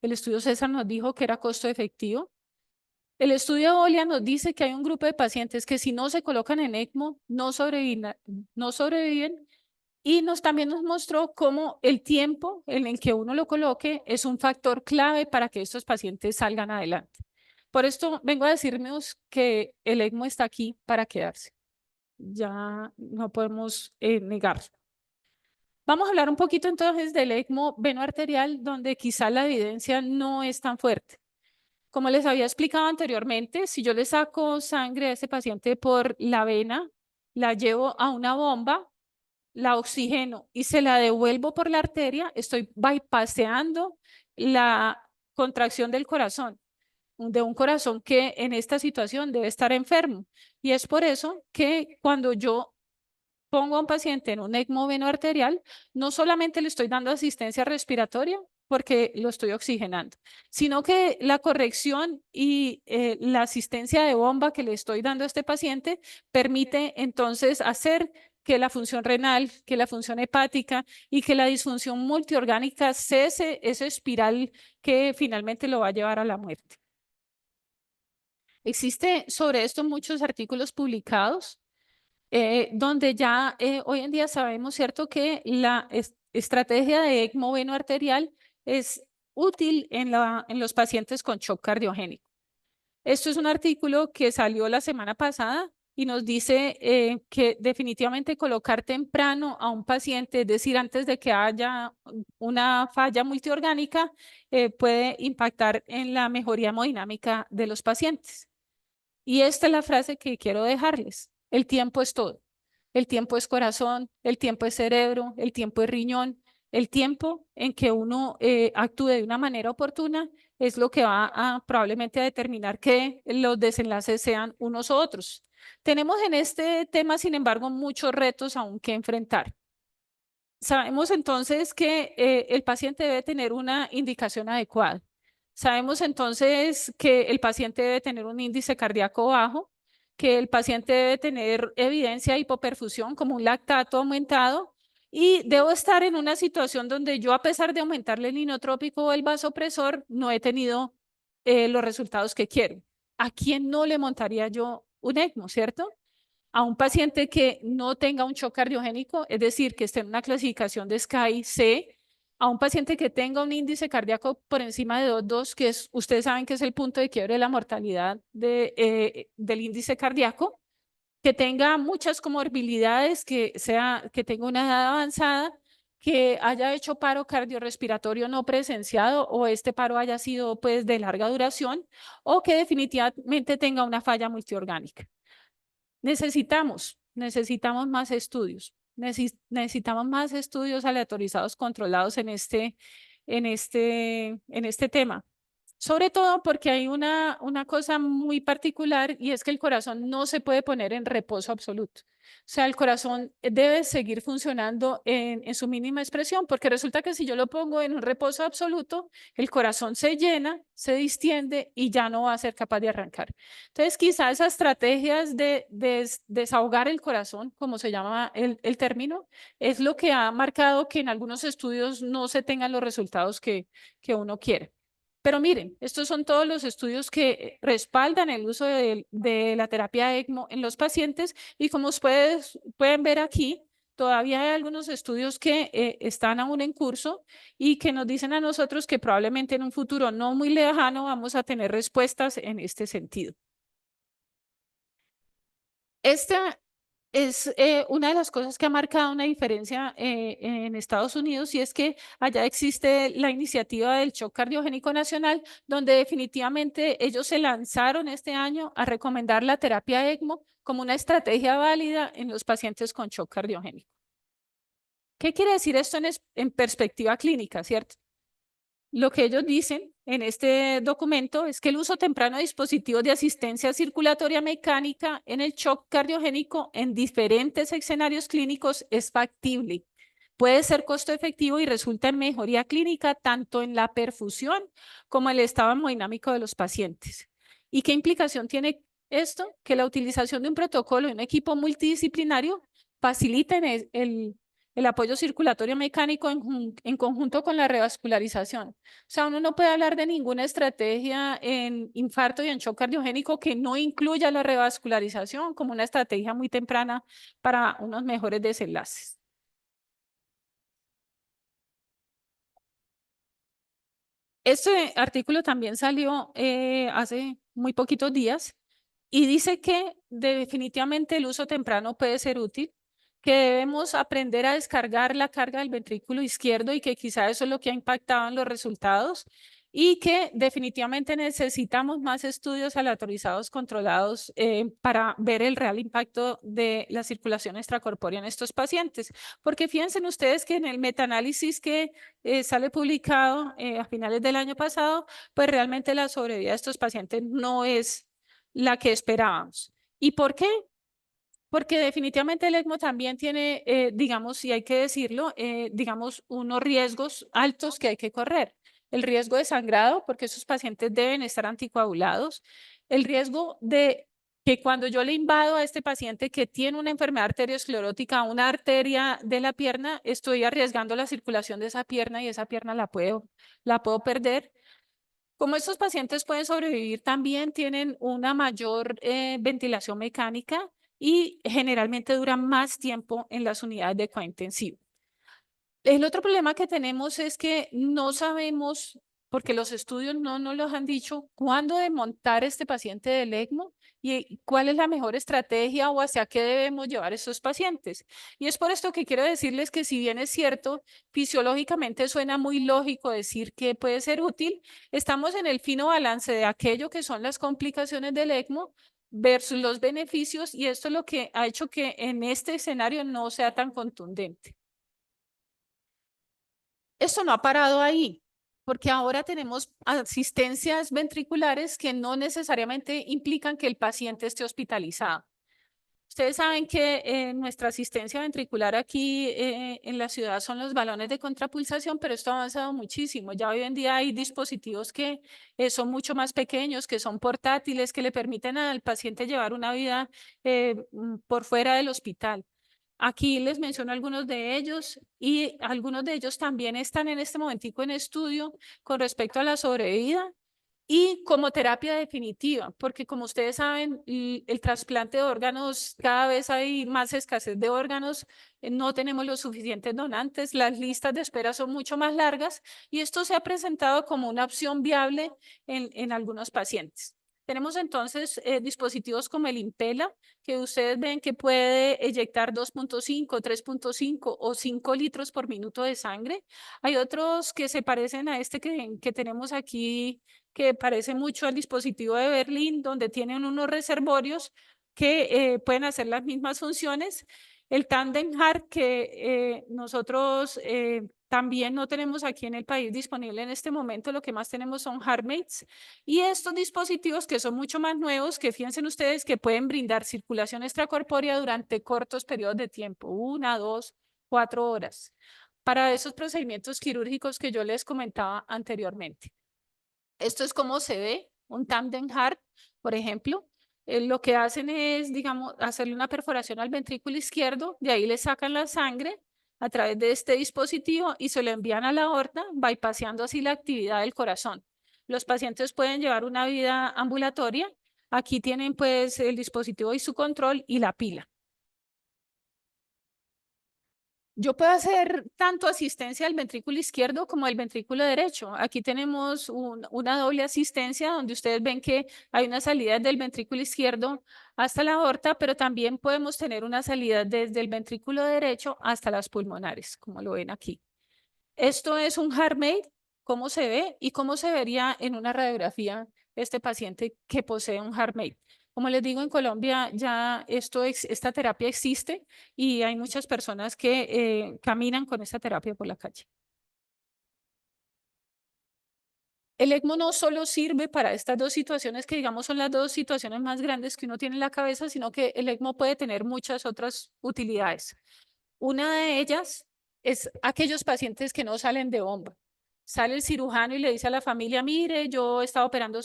B: El estudio César nos dijo que era costo efectivo. El estudio OLIA nos dice que hay un grupo de pacientes que si no se colocan en ECMO no sobreviven y también nos mostró cómo el tiempo en el que uno lo coloque es un factor clave para que estos pacientes salgan adelante. Por esto vengo a decirnos que el ECMO está aquí para quedarse. Ya no podemos negarlo. Vamos a hablar un poquito entonces del ECMO venoarterial, donde quizá la evidencia no es tan fuerte. Como les había explicado anteriormente, si yo le saco sangre a ese paciente por la vena, la llevo a una bomba, la oxigeno y se la devuelvo por la arteria, estoy bypaseando la contracción del corazón, de un corazón que en esta situación debe estar enfermo. Y es por eso que cuando yo pongo a un paciente en un ECMO venoarterial, no solamente le estoy dando asistencia respiratoria, porque lo estoy oxigenando, sino que la corrección y la asistencia de bomba que le estoy dando a este paciente permite entonces hacer que la función renal, que la función hepática y que la disfunción multiorgánica cese esa espiral que finalmente lo va a llevar a la muerte. Existe sobre esto muchos artículos publicados donde ya hoy en día sabemos, ¿cierto?, que la estrategia de ECMO venoarterial es útil en los pacientes con shock cardiogénico. Esto es un artículo que salió la semana pasada y nos dice que definitivamente colocar temprano a un paciente, es decir, antes de que haya una falla multiorgánica, puede impactar en la mejoría hemodinámica de los pacientes. Y esta es la frase que quiero dejarles. El tiempo es todo. El tiempo es corazón, el tiempo es cerebro, el tiempo es riñón. El tiempo en que uno actúe de una manera oportuna es lo que va a probablemente a determinar que los desenlaces sean unos u otros. Tenemos en este tema, sin embargo, muchos retos aún que enfrentar. Sabemos entonces que el paciente debe tener una indicación adecuada. Sabemos entonces que el paciente debe tener un índice cardíaco bajo, que el paciente debe tener evidencia de hipoperfusión como un lactato aumentado y debo estar en una situación donde yo, a pesar de aumentarle el inotrópico o el vasopresor, no he tenido los resultados que quiero. ¿A quién no le montaría yo un ECMO, cierto? A un paciente que no tenga un shock cardiogénico, es decir, que esté en una clasificación de SCAI C, a un paciente que tenga un índice cardíaco por encima de 2,2, que es, ustedes saben que es el punto de quiebre de la mortalidad del índice cardíaco, que tenga muchas comorbilidades, que tenga una edad avanzada, que haya hecho paro cardiorrespiratorio no presenciado o este paro haya sido pues de larga duración o que definitivamente tenga una falla multiorgánica. Necesitamos más estudios. Necesitamos más estudios aleatorizados controlados en este tema. Sobre todo porque hay una cosa muy particular y es que el corazón no se puede poner en reposo absoluto. O sea, el corazón debe seguir funcionando en su mínima expresión, porque resulta que si yo lo pongo en un reposo absoluto, el corazón se llena, se distiende y ya no va a ser capaz de arrancar. Entonces, quizás esas estrategias de desahogar el corazón, como se llama el término, es lo que ha marcado que en algunos estudios no se tengan los resultados que uno quiere. Pero miren, estos son todos los estudios que respaldan el uso de la terapia ECMO en los pacientes y como ustedes pueden ver aquí, todavía hay algunos estudios que están aún en curso y que nos dicen a nosotros que probablemente en un futuro no muy lejano vamos a tener respuestas en este sentido. Esta es una de las cosas que ha marcado una diferencia en Estados Unidos y es que allá existe la iniciativa del Shock Cardiogénico Nacional, donde definitivamente ellos se lanzaron este año a recomendar la terapia ECMO como una estrategia válida en los pacientes con shock cardiogénico. ¿Qué quiere decir esto en perspectiva clínica, cierto? lo que ellos dicen en este documento es que el uso temprano de dispositivos de asistencia circulatoria mecánica en el shock cardiogénico en diferentes escenarios clínicos es factible. Puede ser costo efectivo y resulta en mejoría clínica tanto en la perfusión como en el estado hemodinámico de los pacientes. ¿Y qué implicación tiene esto? Que la utilización de un protocolo y un equipo multidisciplinario faciliten el apoyo circulatorio mecánico en conjunto con la revascularización. O sea, uno no puede hablar de ninguna estrategia en infarto y en shock cardiogénico que no incluya la revascularización como una estrategia muy temprana para unos mejores desenlaces. Este artículo también salió hace muy poquitos días y dice que definitivamente el uso temprano puede ser útil, que debemos aprender a descargar la carga del ventrículo izquierdo y que quizá eso es lo que ha impactado en los resultados y que definitivamente necesitamos más estudios aleatorizados controlados para ver el real impacto de la circulación extracorpórea en estos pacientes. Porque fíjense ustedes que en el metaanálisis que sale publicado a finales del año pasado, pues realmente la sobrevida de estos pacientes no es la que esperábamos. ¿Y por qué? Porque definitivamente el ECMO también tiene, digamos, y hay que decirlo, digamos, unos riesgos altos que hay que correr. El riesgo de sangrado, porque esos pacientes deben estar anticoagulados. El riesgo de que cuando yo le invado a este paciente que tiene una enfermedad arteriosclerótica, una arteria de la pierna, estoy arriesgando la circulación de esa pierna y esa pierna la puedo perder. Como estos pacientes pueden sobrevivir, también tienen una mayor ventilación mecánica y generalmente duran más tiempo en las unidades de cuidado intensivo. El otro problema que tenemos es que no sabemos, porque los estudios no nos los han dicho, cuándo desmontar este paciente del ECMO y cuál es la mejor estrategia o hacia qué debemos llevar a estos pacientes. Y es por esto que quiero decirles que si bien es cierto, fisiológicamente suena muy lógico decir que puede ser útil, estamos en el fino balance de aquello que son las complicaciones del ECMO versus los beneficios y esto es lo que ha hecho que en este escenario no sea tan contundente. Esto no ha parado ahí, porque ahora tenemos asistencias ventriculares que no necesariamente implican que el paciente esté hospitalizado. Ustedes saben que nuestra asistencia ventricular aquí en la ciudad son los balones de contrapulsación, pero esto ha avanzado muchísimo. Ya hoy en día hay dispositivos que son mucho más pequeños, que son portátiles, que le permiten al paciente llevar una vida por fuera del hospital. Aquí les menciono algunos de ellos y algunos de ellos también están en este momentico en estudio con respecto a la sobrevida y como terapia definitiva, porque como ustedes saben, el trasplante de órganos, cada vez hay más escasez de órganos, no tenemos los suficientes donantes, las listas de espera son mucho más largas y esto se ha presentado como una opción viable en algunos pacientes. Tenemos entonces dispositivos como el Impela, que ustedes ven que puede eyectar 2.5, 3.5 o 5 litros por minuto de sangre. Hay otros que se parecen a este que tenemos aquí, que parece mucho al dispositivo de Berlín, donde tienen unos reservorios que pueden hacer las mismas funciones. El Tandem Heart, que nosotros también no tenemos aquí en el país disponible en este momento, lo que más tenemos son HeartMates. Y estos dispositivos que son mucho más nuevos, que fíjense ustedes que pueden brindar circulación extracorpórea durante cortos periodos de tiempo, 1, 2, 4 horas, para esos procedimientos quirúrgicos que yo les comentaba anteriormente. Esto es como se ve un Tandem Heart, por ejemplo. Lo que hacen es, digamos, hacerle una perforación al ventrículo izquierdo, de ahí le sacan la sangre a través de este dispositivo y se lo envían a la aorta, bypaseando así la actividad del corazón. Los pacientes pueden llevar una vida ambulatoria. Aquí tienen pues el dispositivo y su control y la pila. Yo puedo hacer tanto asistencia al ventrículo izquierdo como al ventrículo derecho. Aquí tenemos una doble asistencia donde ustedes ven que hay una salida del ventrículo izquierdo hasta la aorta, pero también podemos tener una salida desde el ventrículo derecho hasta las pulmonares, como lo ven aquí. Esto es un HeartMate, cómo se ve y cómo se vería en una radiografía este paciente que posee un HeartMate. Como les digo, en Colombia ya esta terapia existe y hay muchas personas que caminan con esta terapia por la calle. El ECMO no solo sirve para estas dos situaciones que digamos son las dos situaciones más grandes que uno tiene en la cabeza, sino que el ECMO puede tener muchas otras utilidades. Una de ellas es aquellos pacientes que no salen de bomba. Sale el cirujano y le dice a la familia, mire, yo estaba operando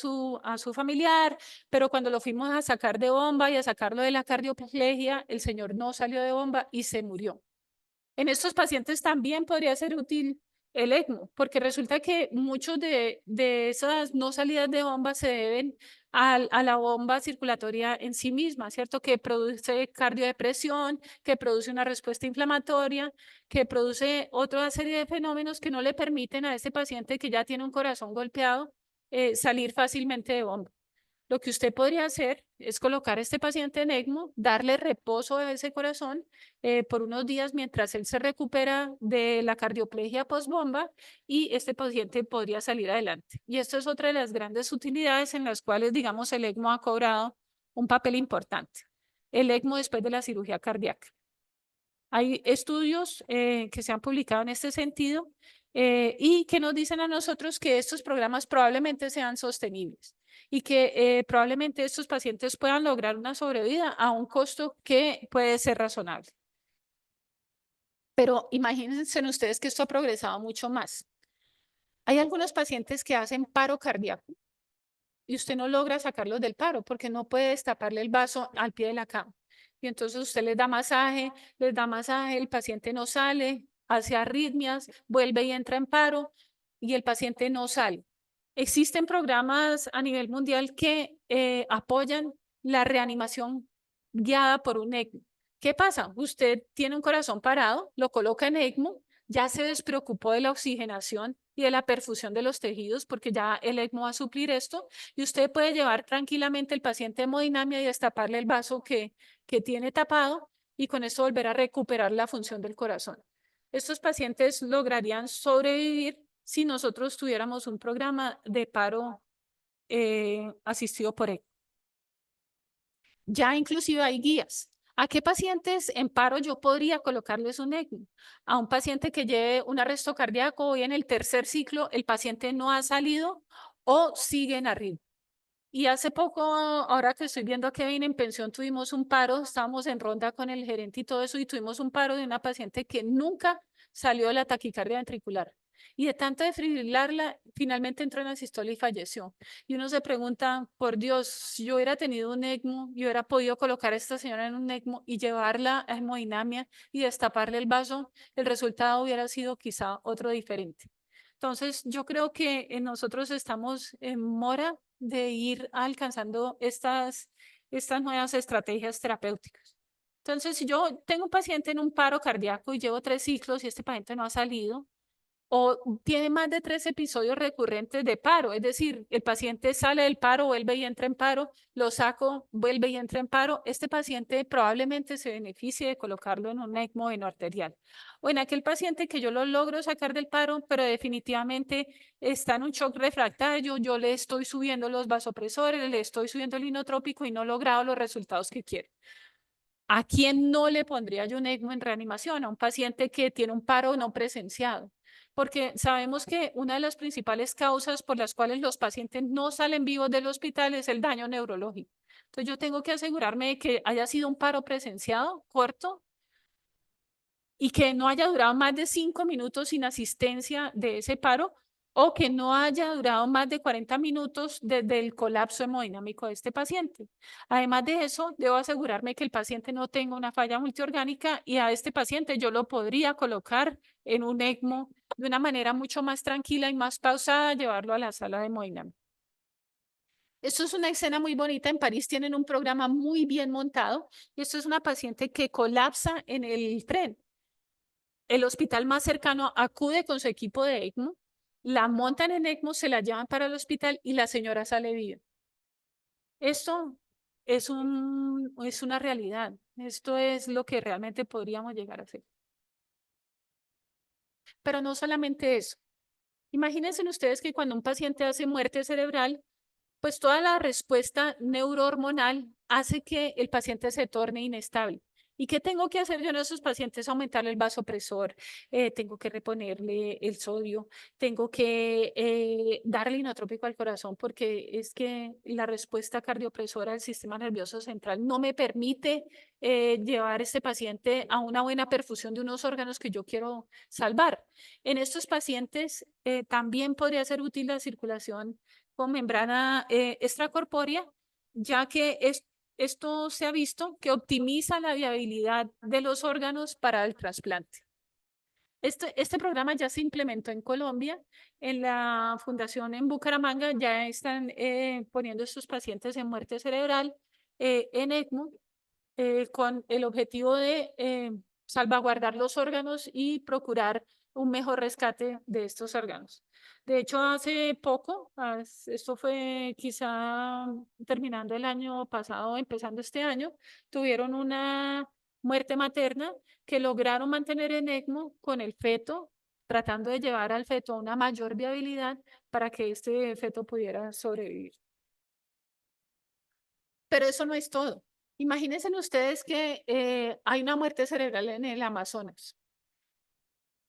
B: a su familiar, pero cuando lo fuimos a sacar de bomba y a sacarlo de la cardioplegia, el señor no salió de bomba y se murió. En estos pacientes también podría ser útil el ECMO, porque resulta que muchos de esas no salidas de bomba se deben a la bomba circulatoria en sí misma, ¿cierto? Que produce cardiodepresión, que produce una respuesta inflamatoria, que produce otra serie de fenómenos que no le permiten a este paciente que ya tiene un corazón golpeado salir fácilmente de bomba. Lo que usted podría hacer es colocar a este paciente en ECMO, darle reposo a ese corazón por unos días mientras él se recupera de la cardioplegia postbomba y este paciente podría salir adelante. Y esto es otra de las grandes utilidades en las cuales, digamos, el ECMO ha cobrado un papel importante. El ECMO después de la cirugía cardíaca. Hay estudios que se han publicado en este sentido y que nos dicen a nosotros que estos programas probablemente sean sostenibles y que probablemente estos pacientes puedan lograr una sobrevida a un costo que puede ser razonable. Pero imagínense ustedes que esto ha progresado mucho más. Hay algunos pacientes que hacen paro cardíaco y usted no logra sacarlos del paro porque no puede destaparle el vaso al pie de la cama. Y entonces usted les da masaje, el paciente no sale, hace arritmias, vuelve y entra en paro y el paciente no sale. Existen programas a nivel mundial que apoyan la reanimación guiada por un ECMO. ¿Qué pasa? Usted tiene un corazón parado, lo coloca en ECMO, ya se despreocupó de la oxigenación y de la perfusión de los tejidos porque ya el ECMO va a suplir esto y usted puede llevar tranquilamente el paciente a hemodinamia y destaparle el vaso que tiene tapado y con esto volver a recuperar la función del corazón. Estos pacientes lograrían sobrevivir si nosotros tuviéramos un programa de paro asistido por ECMO. Ya inclusive hay guías. ¿A qué pacientes en paro yo podría colocarles un ECMO? A un paciente que lleve un arresto cardíaco, hoy en el tercer ciclo, el paciente no ha salido o sigue en arritmia. Y hace poco, ahora que estoy viendo a Kevin en pensión, tuvimos un paro, estábamos en ronda con el gerente y todo eso, y tuvimos un paro de una paciente que nunca salió de la taquicardia ventricular. Y de tanto desfibrilarla, finalmente entró en la sistola y falleció. Y uno se pregunta, por Dios, si yo hubiera tenido un ECMO, yo hubiera podido colocar a esta señora en un ECMO y llevarla a hemodinamia y destaparle el vaso, el resultado hubiera sido quizá otro diferente. Entonces, yo creo que nosotros estamos en mora de ir alcanzando estas nuevas estrategias terapéuticas. Entonces, si yo tengo un paciente en un paro cardíaco y llevo 3 ciclos y este paciente no ha salido, o tiene más de 3 episodios recurrentes de paro, es decir, el paciente sale del paro, vuelve y entra en paro, lo saco, vuelve y entra en paro, este paciente probablemente se beneficie de colocarlo en un ECMO venoarterial. O en aquel paciente que yo lo logro sacar del paro, pero definitivamente está en un shock refractario, yo le estoy subiendo los vasopresores, le estoy subiendo el inotrópico y no he logrado los resultados que quiero. ¿A quién no le pondría yo un ECMO en reanimación? A un paciente que tiene un paro no presenciado. Porque sabemos que una de las principales causas por las cuales los pacientes no salen vivos del hospital es el daño neurológico. Entonces yo tengo que asegurarme de que haya sido un paro presenciado, corto, y que no haya durado más de 5 minutos sin asistencia de ese paro o que no haya durado más de 40 minutos desde el colapso hemodinámico de este paciente. Además de eso, debo asegurarme que el paciente no tenga una falla multiorgánica y a este paciente yo lo podría colocar en un ECMO de una manera mucho más tranquila y más pausada, llevarlo a la sala de hemodinámica. Esto es una escena muy bonita. En París tienen un programa muy bien montado y esto es una paciente que colapsa en el tren. El hospital más cercano acude con su equipo de ECMO, la montan en ECMO, se la llevan para el hospital y la señora sale viva. Esto es una realidad. Esto es lo que realmente podríamos llegar a hacer. Pero no solamente eso. Imagínense ustedes que cuando un paciente hace muerte cerebral, pues toda la respuesta neurohormonal hace que el paciente se torne inestable ¿Y qué tengo que hacer yo en esos pacientes? Aumentarle el vasopresor, tengo que reponerle el sodio, tengo que darle inotrópico al corazón porque es que la respuesta cardiopresora del sistema nervioso central no me permite llevar a este paciente a una buena perfusión de unos órganos que yo quiero salvar. En estos pacientes también podría ser útil la circulación con membrana extracorpórea, ya que esto se ha visto que optimiza la viabilidad de los órganos para el trasplante. Este programa ya se implementó en Colombia, en la fundación en Bucaramanga ya están poniendo estos pacientes en muerte cerebral en ECMO con el objetivo de salvaguardar los órganos y procurar un mejor rescate de estos órganos. De hecho, hace poco, esto fue quizá terminando el año pasado, empezando este año, tuvieron una muerte materna que lograron mantener en ECMO con el feto, tratando de llevar al feto a una mayor viabilidad para que este feto pudiera sobrevivir. Pero eso no es todo. Imagínense ustedes que hay una muerte cerebral en el Amazonas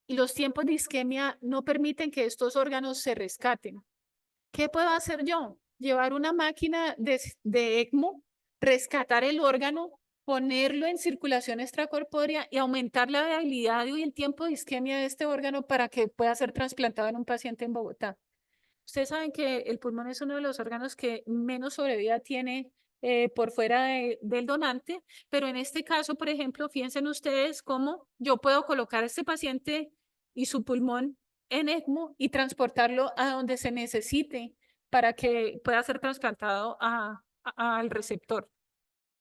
B: y los tiempos de isquemia no permiten que estos órganos se rescaten. ¿Qué puedo hacer yo? Llevar una máquina de ECMO, rescatar el órgano, ponerlo en circulación extracorpórea y aumentar la viabilidad y el tiempo de isquemia de este órgano para que pueda ser trasplantado en un paciente en Bogotá. Ustedes saben que el pulmón es uno de los órganos que menos sobrevida tiene por fuera del donante, pero en este caso, por ejemplo, fíjense ustedes cómo yo puedo colocar a este paciente y su pulmón en ECMO y transportarlo a donde se necesite para que pueda ser trasplantado al receptor.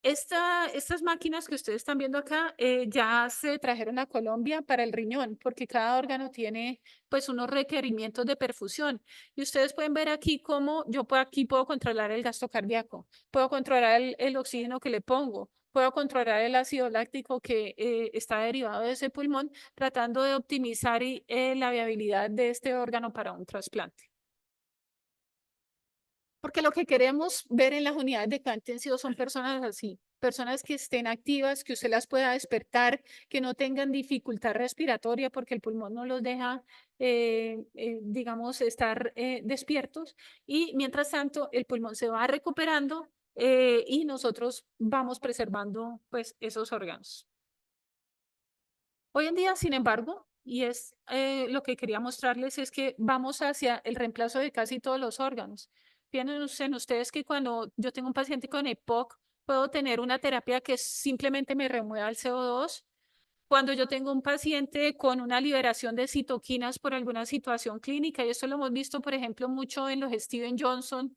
B: Estas máquinas que ustedes están viendo acá ya se trajeron a Colombia para el riñón, porque cada órgano tiene pues unos requerimientos de perfusión. Y ustedes pueden ver aquí cómo yo aquí puedo controlar el gasto cardíaco, puedo controlar el oxígeno que le pongo, puedo controlar el ácido láctico que está derivado de ese pulmón, tratando de optimizar la viabilidad de este órgano para un trasplante. Porque lo que queremos ver en las unidades de cáncer intensivo son personas así, personas que estén activas, que usted las pueda despertar, que no tengan dificultad respiratoria porque el pulmón no los deja, digamos, estar despiertos. Y mientras tanto, el pulmón se va recuperando y nosotros vamos preservando pues esos órganos. Hoy en día, sin embargo, y es lo que quería mostrarles, es que vamos hacia el reemplazo de casi todos los órganos. Piensen ustedes que cuando yo tengo un paciente con EPOC, puedo tener una terapia que simplemente me remueva el CO2. Cuando yo tengo un paciente con una liberación de citoquinas por alguna situación clínica, y esto lo hemos visto, por ejemplo, mucho en los Steven Johnson,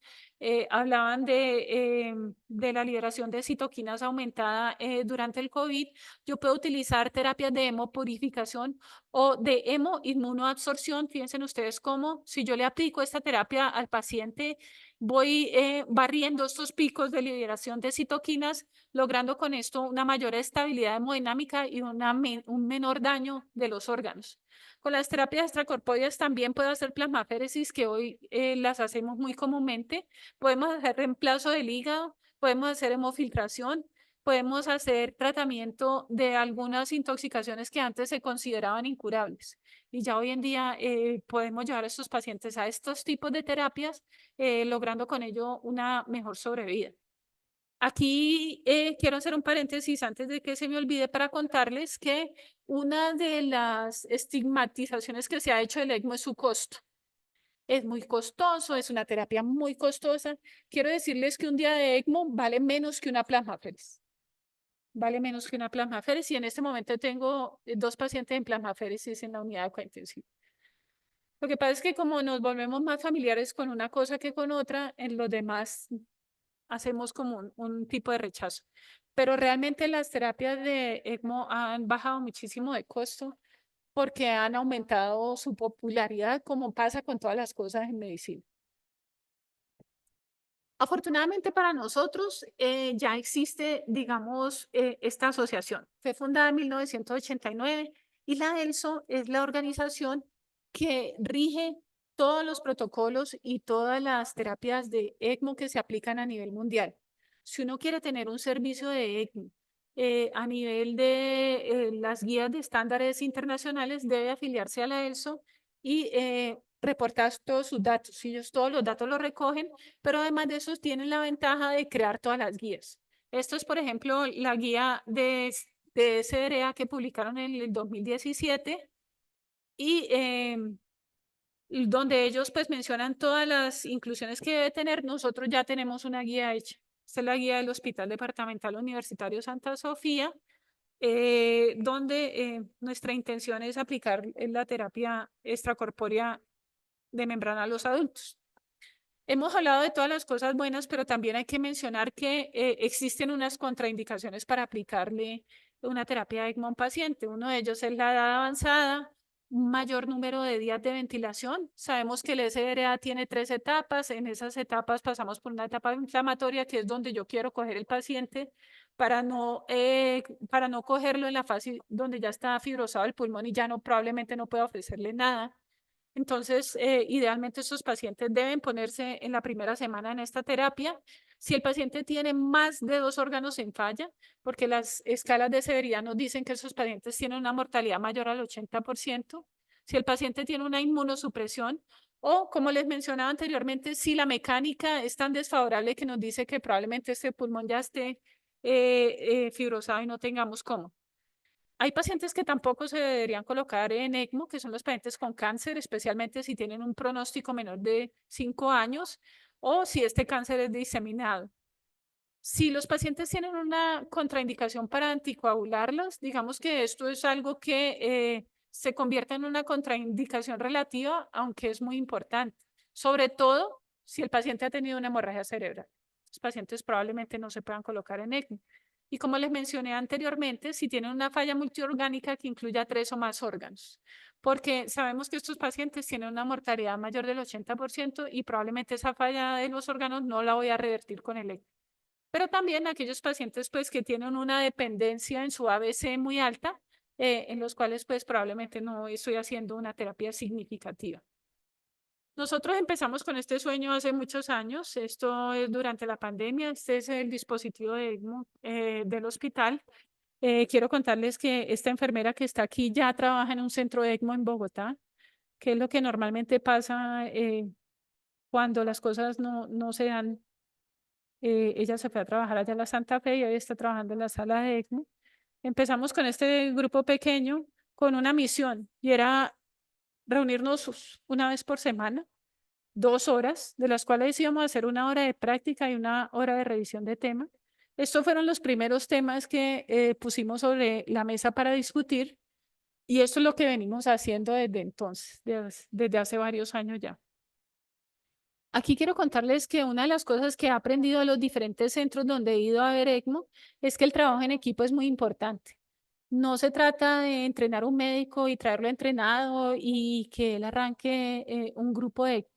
B: hablaban de la liberación de citoquinas aumentada durante el COVID, yo puedo utilizar terapias de hemopurificación o de hemoinmunoabsorción. Fíjense ustedes cómo si yo le aplico esta terapia al paciente, voy barriendo estos picos de liberación de citoquinas, logrando con esto una mayor estabilidad hemodinámica y un menor daño de los órganos. Con las terapias extracorpóreas también puedo hacer plasmaféresis, que hoy las hacemos muy comúnmente. Podemos hacer reemplazo del hígado, podemos hacer hemofiltración, podemos hacer tratamiento de algunas intoxicaciones que antes se consideraban incurables. Y ya hoy en día podemos llevar a estos pacientes a estos tipos de terapias, logrando con ello una mejor sobrevida. Aquí quiero hacer un paréntesis antes de que se me olvide para contarles que una de las estigmatizaciones que se ha hecho del ECMO es su costo. Es muy costoso, es una terapia muy costosa. Quiero decirles que un día de ECMO vale menos que una plasmaféresis. Vale menos que una plasmaféresis y en este momento tengo 2 pacientes en plasmaféresis en la unidad de cuidado intensivo. Lo que pasa es que como nos volvemos más familiares con una cosa que con otra, en los demás hacemos como un tipo de rechazo. Pero realmente las terapias de ECMO han bajado muchísimo de costo porque han aumentado su popularidad, como pasa con todas las cosas en medicina. Afortunadamente para nosotros ya existe, digamos, esta asociación. Fue fundada en 1989 y la ELSO es la organización que rige todos los protocolos y todas las terapias de ECMO que se aplican a nivel mundial. Si uno quiere tener un servicio de ECMO A nivel de las guías de estándares internacionales, debe afiliarse a la ELSO y reportar todos sus datos. Ellos todos los datos los recogen, pero además de eso tienen la ventaja de crear todas las guías. Esto es, por ejemplo, la guía de SDRA que publicaron en el 2017 y donde ellos pues mencionan todas las inclusiones que debe tener. Nosotros ya tenemos una guía hecha. Esta es la guía del Hospital Departamental Universitario Santa Sofía, donde nuestra intención es aplicar la terapia extracorpórea de membrana a los adultos. Hemos hablado de todas las cosas buenas, pero también hay que mencionar que existen unas contraindicaciones para aplicarle una terapia ECMO a un paciente. Uno de ellos es la edad avanzada, un mayor número de días de ventilación. Sabemos que el SDRA tiene 3 etapas. En esas etapas pasamos por una etapa inflamatoria, que es donde yo quiero coger el paciente para no cogerlo en la fase donde ya está fibrosado el pulmón y ya probablemente no pueda ofrecerle nada. Entonces, idealmente estos pacientes deben ponerse en la primera semana en esta terapia. Si el paciente tiene más de 2 órganos en falla, porque las escalas de severidad nos dicen que esos pacientes tienen una mortalidad mayor al 80%, si el paciente tiene una inmunosupresión o, como les mencionaba anteriormente, si la mecánica es tan desfavorable que nos dice que probablemente este pulmón ya esté fibrosado y no tengamos cómo. Hay pacientes que tampoco se deberían colocar en ECMO, que son los pacientes con cáncer, especialmente si tienen un pronóstico menor de 5 años o si este cáncer es diseminado. Si los pacientes tienen una contraindicación para anticoagularlos, digamos que esto es algo que se convierte en una contraindicación relativa, aunque es muy importante, sobre todo si el paciente ha tenido una hemorragia cerebral. Los pacientes probablemente no se puedan colocar en ECMO. Y como les mencioné anteriormente, si tienen una falla multiorgánica que incluya 3 o más órganos, porque sabemos que estos pacientes tienen una mortalidad mayor del 80% y probablemente esa falla de los órganos no la voy a revertir con el ECMO. Pero también aquellos pacientes pues que tienen una dependencia en su ABC muy alta, en los cuales pues probablemente no estoy haciendo una terapia significativa. Nosotros empezamos con este sueño hace muchos años. Esto es durante la pandemia. Este es el dispositivo de ECMO, del hospital. Quiero contarles que esta enfermera que está aquí ya trabaja en un centro de ECMO en Bogotá, que es lo que normalmente pasa cuando las cosas no se dan. Ella se fue a trabajar allá en la Santa Fe y hoy está trabajando en la sala de ECMO. Empezamos con este grupo pequeño con una misión y era reunirnos una vez por semana, 2 horas, de las cuales íbamos a hacer 1 hora de práctica y 1 hora de revisión de tema. Estos fueron los primeros temas que pusimos sobre la mesa para discutir y esto es lo que venimos haciendo desde entonces, desde hace varios años ya. Aquí quiero contarles que una de las cosas que he aprendido de los diferentes centros donde he ido a ver ECMO es que el trabajo en equipo es muy importante. No se trata de entrenar un médico y traerlo entrenado y que él arranque un grupo de ECMO.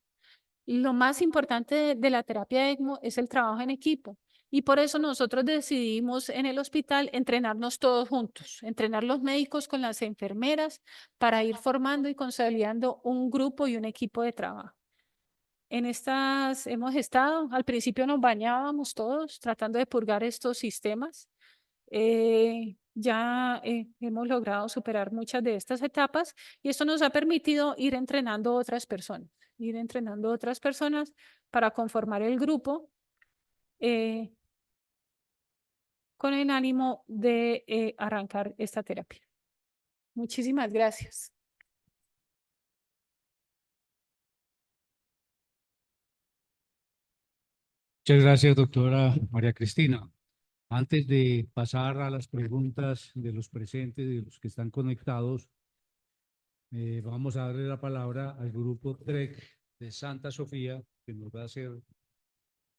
B: Lo más importante de la terapia ECMO es el trabajo en equipo. Y por eso nosotros decidimos en el hospital entrenarnos todos juntos, entrenar los médicos con las enfermeras para ir formando y consolidando un grupo y un equipo de trabajo. En estas hemos estado, al principio nos bañábamos todos tratando de purgar estos sistemas. Ya hemos logrado superar muchas de estas etapas y esto nos ha permitido ir entrenando otras personas para conformar el grupo eh, con el ánimo de arrancar esta terapia. Muchísimas gracias.
C: Muchas gracias, doctora María Cristina. Antes de pasar a las preguntas de los presentes y de los que están conectados, vamos a darle la palabra al grupo TREC de Santa Sofía, que nos va a hacer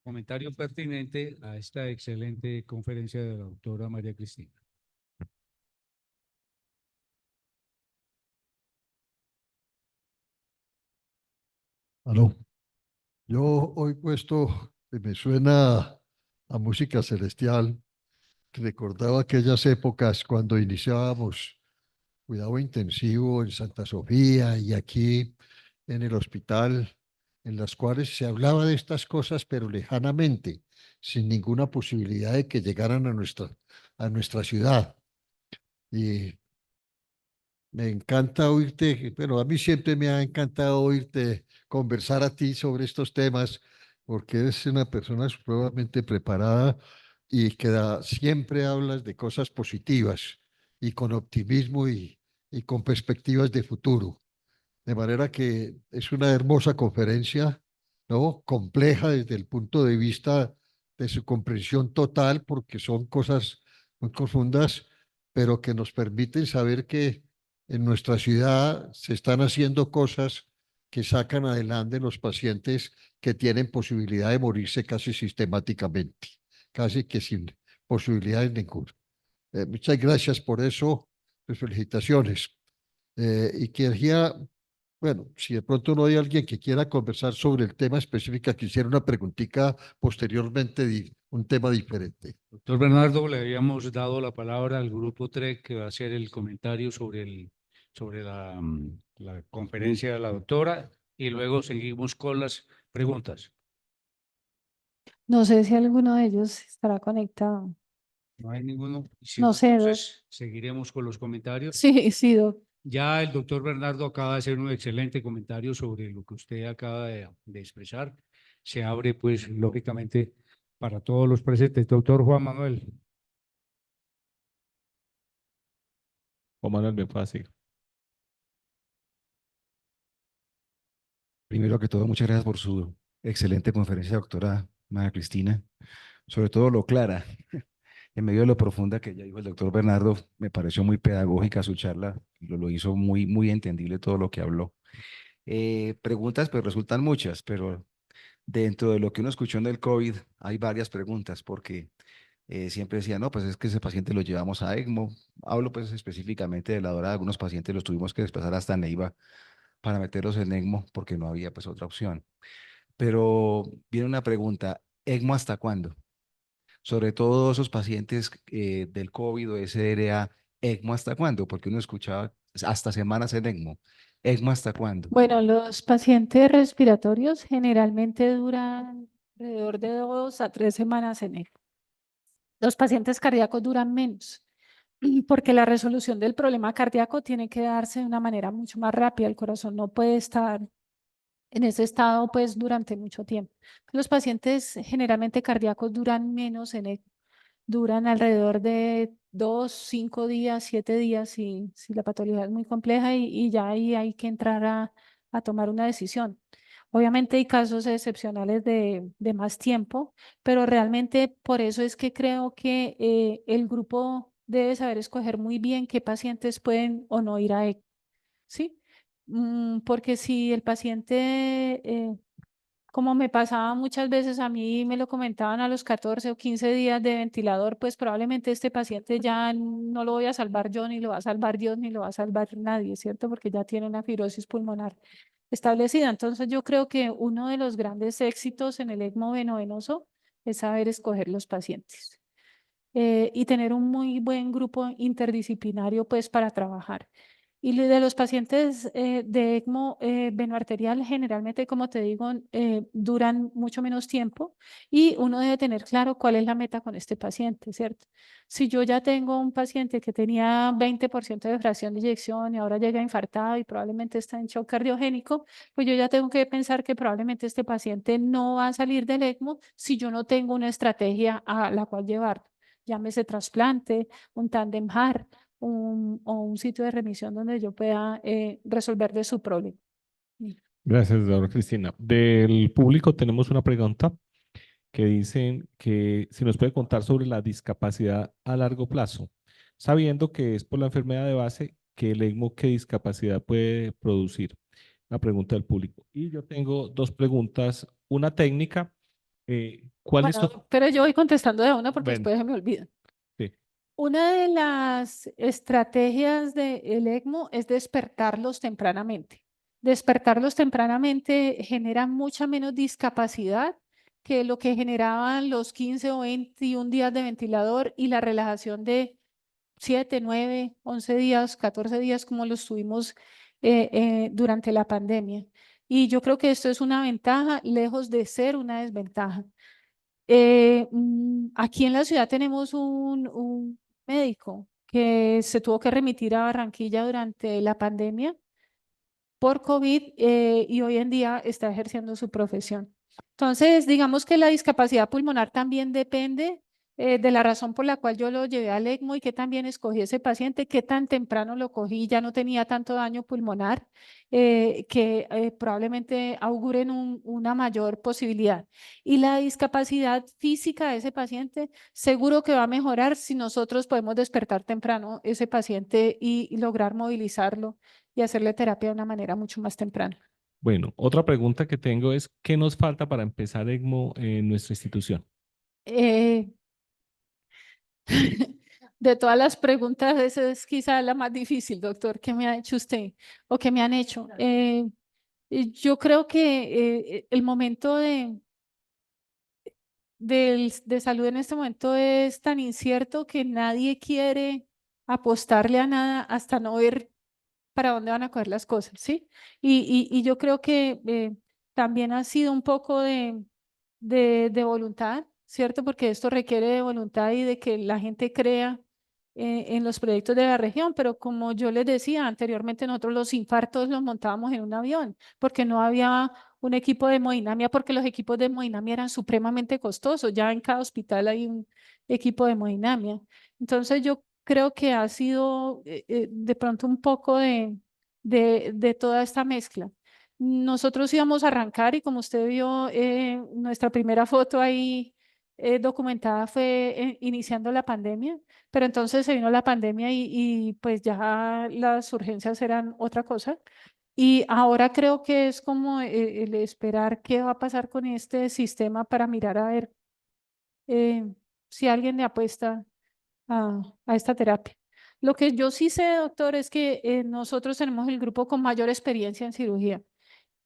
C: comentario pertinente a esta excelente conferencia de la doctora María Cristina.
D: Aló. Yo hoy puesto, me suena a música celestial, que recordaba aquellas épocas cuando iniciábamos cuidado intensivo en Santa Sofía y aquí en el hospital en las cuales se hablaba de estas cosas, pero lejanamente, sin ninguna posibilidad de que llegaran a nuestra ciudad. Y me encanta oírte, bueno, a mí siempre me ha encantado oírte conversar a ti sobre estos temas, porque eres una persona supremamente preparada y que siempre hablas de cosas positivas y con optimismo y con perspectivas de futuro. De manera que es una hermosa conferencia, ¿no? Compleja desde el punto de vista de su comprensión total, porque son cosas muy profundas, pero que nos permiten saber que en nuestra ciudad se están haciendo cosas que sacan adelante los pacientes que tienen posibilidad de morirse casi sistemáticamente, casi que sin posibilidades ninguna. Muchas gracias por eso, pues felicitaciones. Y quería, bueno, si de pronto no hay alguien que quiera conversar sobre el tema específico, quisiera una preguntita posteriormente, un tema diferente.
C: Doctor Bernardo, le habíamos dado la palabra al grupo TREC que va a hacer el comentario sobre la conferencia de la doctora y luego seguimos con las preguntas.
B: No sé si alguno de ellos estará conectado.
C: No hay ninguno. Si
B: No sé,
C: entonces seguiremos con los comentarios.
B: Sí, sí, doc.
C: Ya el doctor Bernardo acaba de hacer un excelente comentario sobre lo que usted acaba de expresar. Se abre, pues, lógicamente, para todos los presentes. Doctor Juan Manuel.
E: Juan Manuel, bien fácil.
F: Primero que todo, muchas gracias por su excelente conferencia, doctora María Cristina. Sobre todo lo clara, en medio de lo profunda que ya dijo el doctor Bernardo, me pareció muy pedagógica su charla, lo hizo muy entendible todo lo que habló. Preguntas, pues resultan muchas, pero dentro de lo que uno escuchó en el COVID, hay varias preguntas, porque siempre decía, no, pues es que ese paciente lo llevamos a ECMO. Hablo pues específicamente de la hora de algunos pacientes los tuvimos que desplazar hasta Neiva para meterlos en ECMO porque no había pues otra opción. Pero viene una pregunta, ¿ECMO hasta cuándo? Sobre todo esos pacientes del COVID o SRA, ¿ECMO hasta cuándo? Porque uno escuchaba hasta semanas en ECMO. ¿ECMO hasta cuándo?
B: Bueno, los pacientes respiratorios generalmente duran alrededor de 2 a 3 semanas en ECMO. Los pacientes cardíacos duran menos, porque la resolución del problema cardíaco tiene que darse de una manera mucho más rápida. El corazón no puede estar en ese estado pues durante mucho tiempo. Los pacientes generalmente cardíacos duran menos en ECMO, duran alrededor de 2, 5 días, 7 días si la patología es muy compleja y ya ahí hay que entrar a tomar una decisión. Obviamente hay casos excepcionales de más tiempo, pero realmente por eso es que creo que el grupo debe saber escoger muy bien qué pacientes pueden o no ir a ECMO, ¿sí? Porque si el paciente, como me pasaba muchas veces, a mí me lo comentaban a los 14 o 15 días de ventilador, pues probablemente este paciente ya no lo voy a salvar yo, ni lo va a salvar Dios, ni lo va a salvar nadie, ¿cierto? Porque ya tiene una fibrosis pulmonar establecida. Entonces yo creo que uno de los grandes éxitos en el ECMO venoso es saber escoger los pacientes y tener un muy buen grupo interdisciplinario pues para trabajar. Y de los pacientes de ECMO venoarterial, generalmente, como te digo, duran mucho menos tiempo y uno debe tener claro cuál es la meta con este paciente, ¿cierto? Si yo ya tengo un paciente que tenía 20% de fracción de eyección y ahora llega infartado y probablemente está en shock cardiogénico, pues yo ya tengo que pensar que probablemente este paciente no va a salir del ECMO si yo no tengo una estrategia a la cual llevarlo. Llámese trasplante, un tandem HAR, o un sitio de remisión donde yo pueda resolver de su problema.
E: Gracias, doctora Cristina. Del público tenemos una pregunta que dicen que si nos puede contar sobre la discapacidad a largo plazo, sabiendo que es por la enfermedad de base que el ECMO, ¿qué discapacidad puede producir? La pregunta del público. Y yo tengo dos preguntas, una técnica. ¿Cuál es
B: Bueno, pero yo voy contestando de una porque
E: Bueno,
B: después se me olvida.
E: sí.
B: Una de las estrategias del ECMO es despertarlos tempranamente. Despertarlos tempranamente genera mucha menos discapacidad que lo que generaban los 15 o 21 días de ventilador y la relajación de 7, 9, 11 días, 14 días como los tuvimos durante la pandemia. Y yo creo que esto es una ventaja, lejos de ser una desventaja. Aquí en la ciudad tenemos un médico que se tuvo que remitir a Barranquilla durante la pandemia por COVID y hoy en día está ejerciendo su profesión. Entonces, digamos que la discapacidad pulmonar también depende de la razón por la cual yo lo llevé al ECMO y que también escogí ese paciente, qué tan temprano lo cogí, ya no tenía tanto daño pulmonar, que probablemente auguren una mayor posibilidad. Y la discapacidad física de ese paciente seguro que va a mejorar si nosotros podemos despertar temprano ese paciente y lograr movilizarlo y hacerle terapia de una manera mucho más temprana.
E: Bueno, otra pregunta que tengo es, ¿qué nos falta para empezar ECMO en nuestra institución?
B: Eh, de todas las preguntas, esa es quizá la más difícil, doctor, que me ha hecho usted o que me han hecho. Yo creo que el momento de salud en este momento es tan incierto que nadie quiere apostarle a nada hasta no ver para dónde van a coger las cosas, ¿sí? Y yo creo que también ha sido un poco de voluntad, ¿cierto? Porque esto requiere de voluntad y de que la gente crea en los proyectos de la región, pero como yo les decía anteriormente, nosotros los infartos los montábamos en un avión, porque no había un equipo de hemodinamia, porque los equipos de hemodinamia eran supremamente costosos, ya en cada hospital hay un equipo de hemodinamia. Entonces yo creo que ha sido de pronto un poco de toda esta mezcla. Nosotros íbamos a arrancar y como usted vio, nuestra primera foto ahí documentada fue iniciando la pandemia, pero entonces se vino la pandemia y pues ya las urgencias eran otra cosa. Y ahora creo que es como el esperar qué va a pasar con este sistema para mirar a ver eh, si alguien le apuesta a esta terapia. Lo que yo sí sé, doctor, es que nosotros tenemos el grupo con mayor experiencia en cirugía.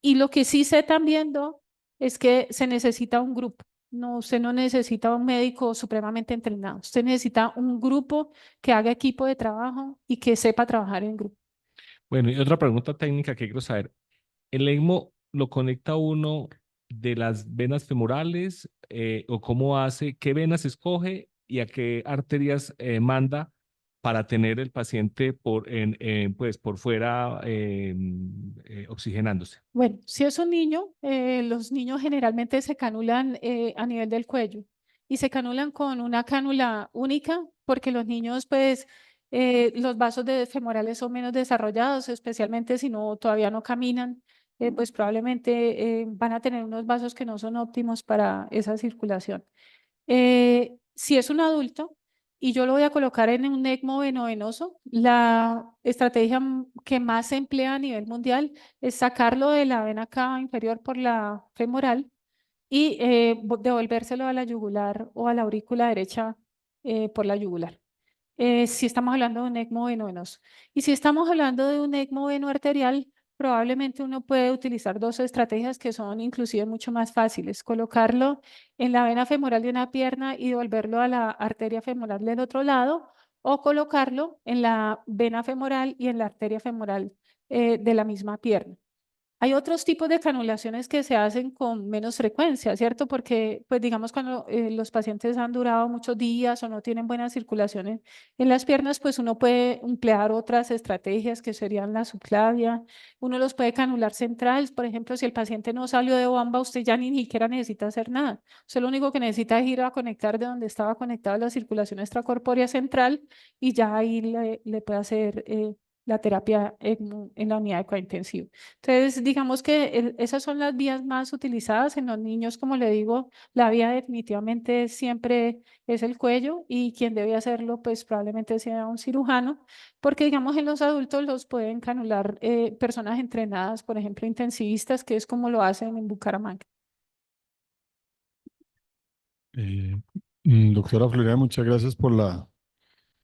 B: Y lo que sí sé también, Doc, es que se necesita un grupo. No, usted no necesita un médico supremamente entrenado. Usted necesita un grupo que haga equipo de trabajo y que sepa trabajar en grupo.
E: Bueno, y otra pregunta técnica que quiero saber. ¿El ECMO lo conecta uno de las venas femorales o cómo hace, qué venas escoge y a qué arterias manda para tener el paciente pues, por fuera oxigenándose?
B: Bueno, si es un niño, los niños generalmente se canulan a nivel del cuello y se canulan con una cánula única porque los niños, pues, los vasos femorales son menos desarrollados, especialmente si no todavía no caminan, pues probablemente van a tener unos vasos que no son óptimos para esa circulación. Si es un adulto y yo lo voy a colocar en un ECMO venovenoso, la estrategia que más se emplea a nivel mundial es sacarlo de la vena cava inferior por la femoral y devolvérselo a la yugular o a la aurícula derecha por la yugular. Si estamos hablando de un ECMO venovenoso. Y si estamos hablando de un ECMO venoarterial, probablemente uno puede utilizar dos estrategias que son inclusive mucho más fáciles. Colocarlo en la vena femoral de una pierna y devolverlo a la arteria femoral del otro lado, o colocarlo en la vena femoral y en la arteria femoral de la misma pierna. Hay otros tipos de canulaciones que se hacen con menos frecuencia, ¿cierto? Porque, pues digamos, cuando los pacientes han durado muchos días o no tienen buena circulación en las piernas, pues uno puede emplear otras estrategias que serían la subclavia. Uno los puede canular centrales. Por ejemplo, si el paciente no salió de bomba, usted ya ni siquiera necesita hacer nada. Usted lo único que necesita es ir a conectar de donde estaba conectada la circulación extracorpórea central y ya ahí le puede hacer la terapia en la unidad de cuidado intensivo. Entonces, digamos que esas son las vías más utilizadas en los niños. Como le digo, la vía definitivamente siempre es el cuello y quien debe hacerlo, pues probablemente sea un cirujano, porque digamos en los adultos los pueden canular personas entrenadas, por ejemplo, intensivistas, que es como lo hacen en Bucaramanga.
G: Doctora Florida, muchas gracias por la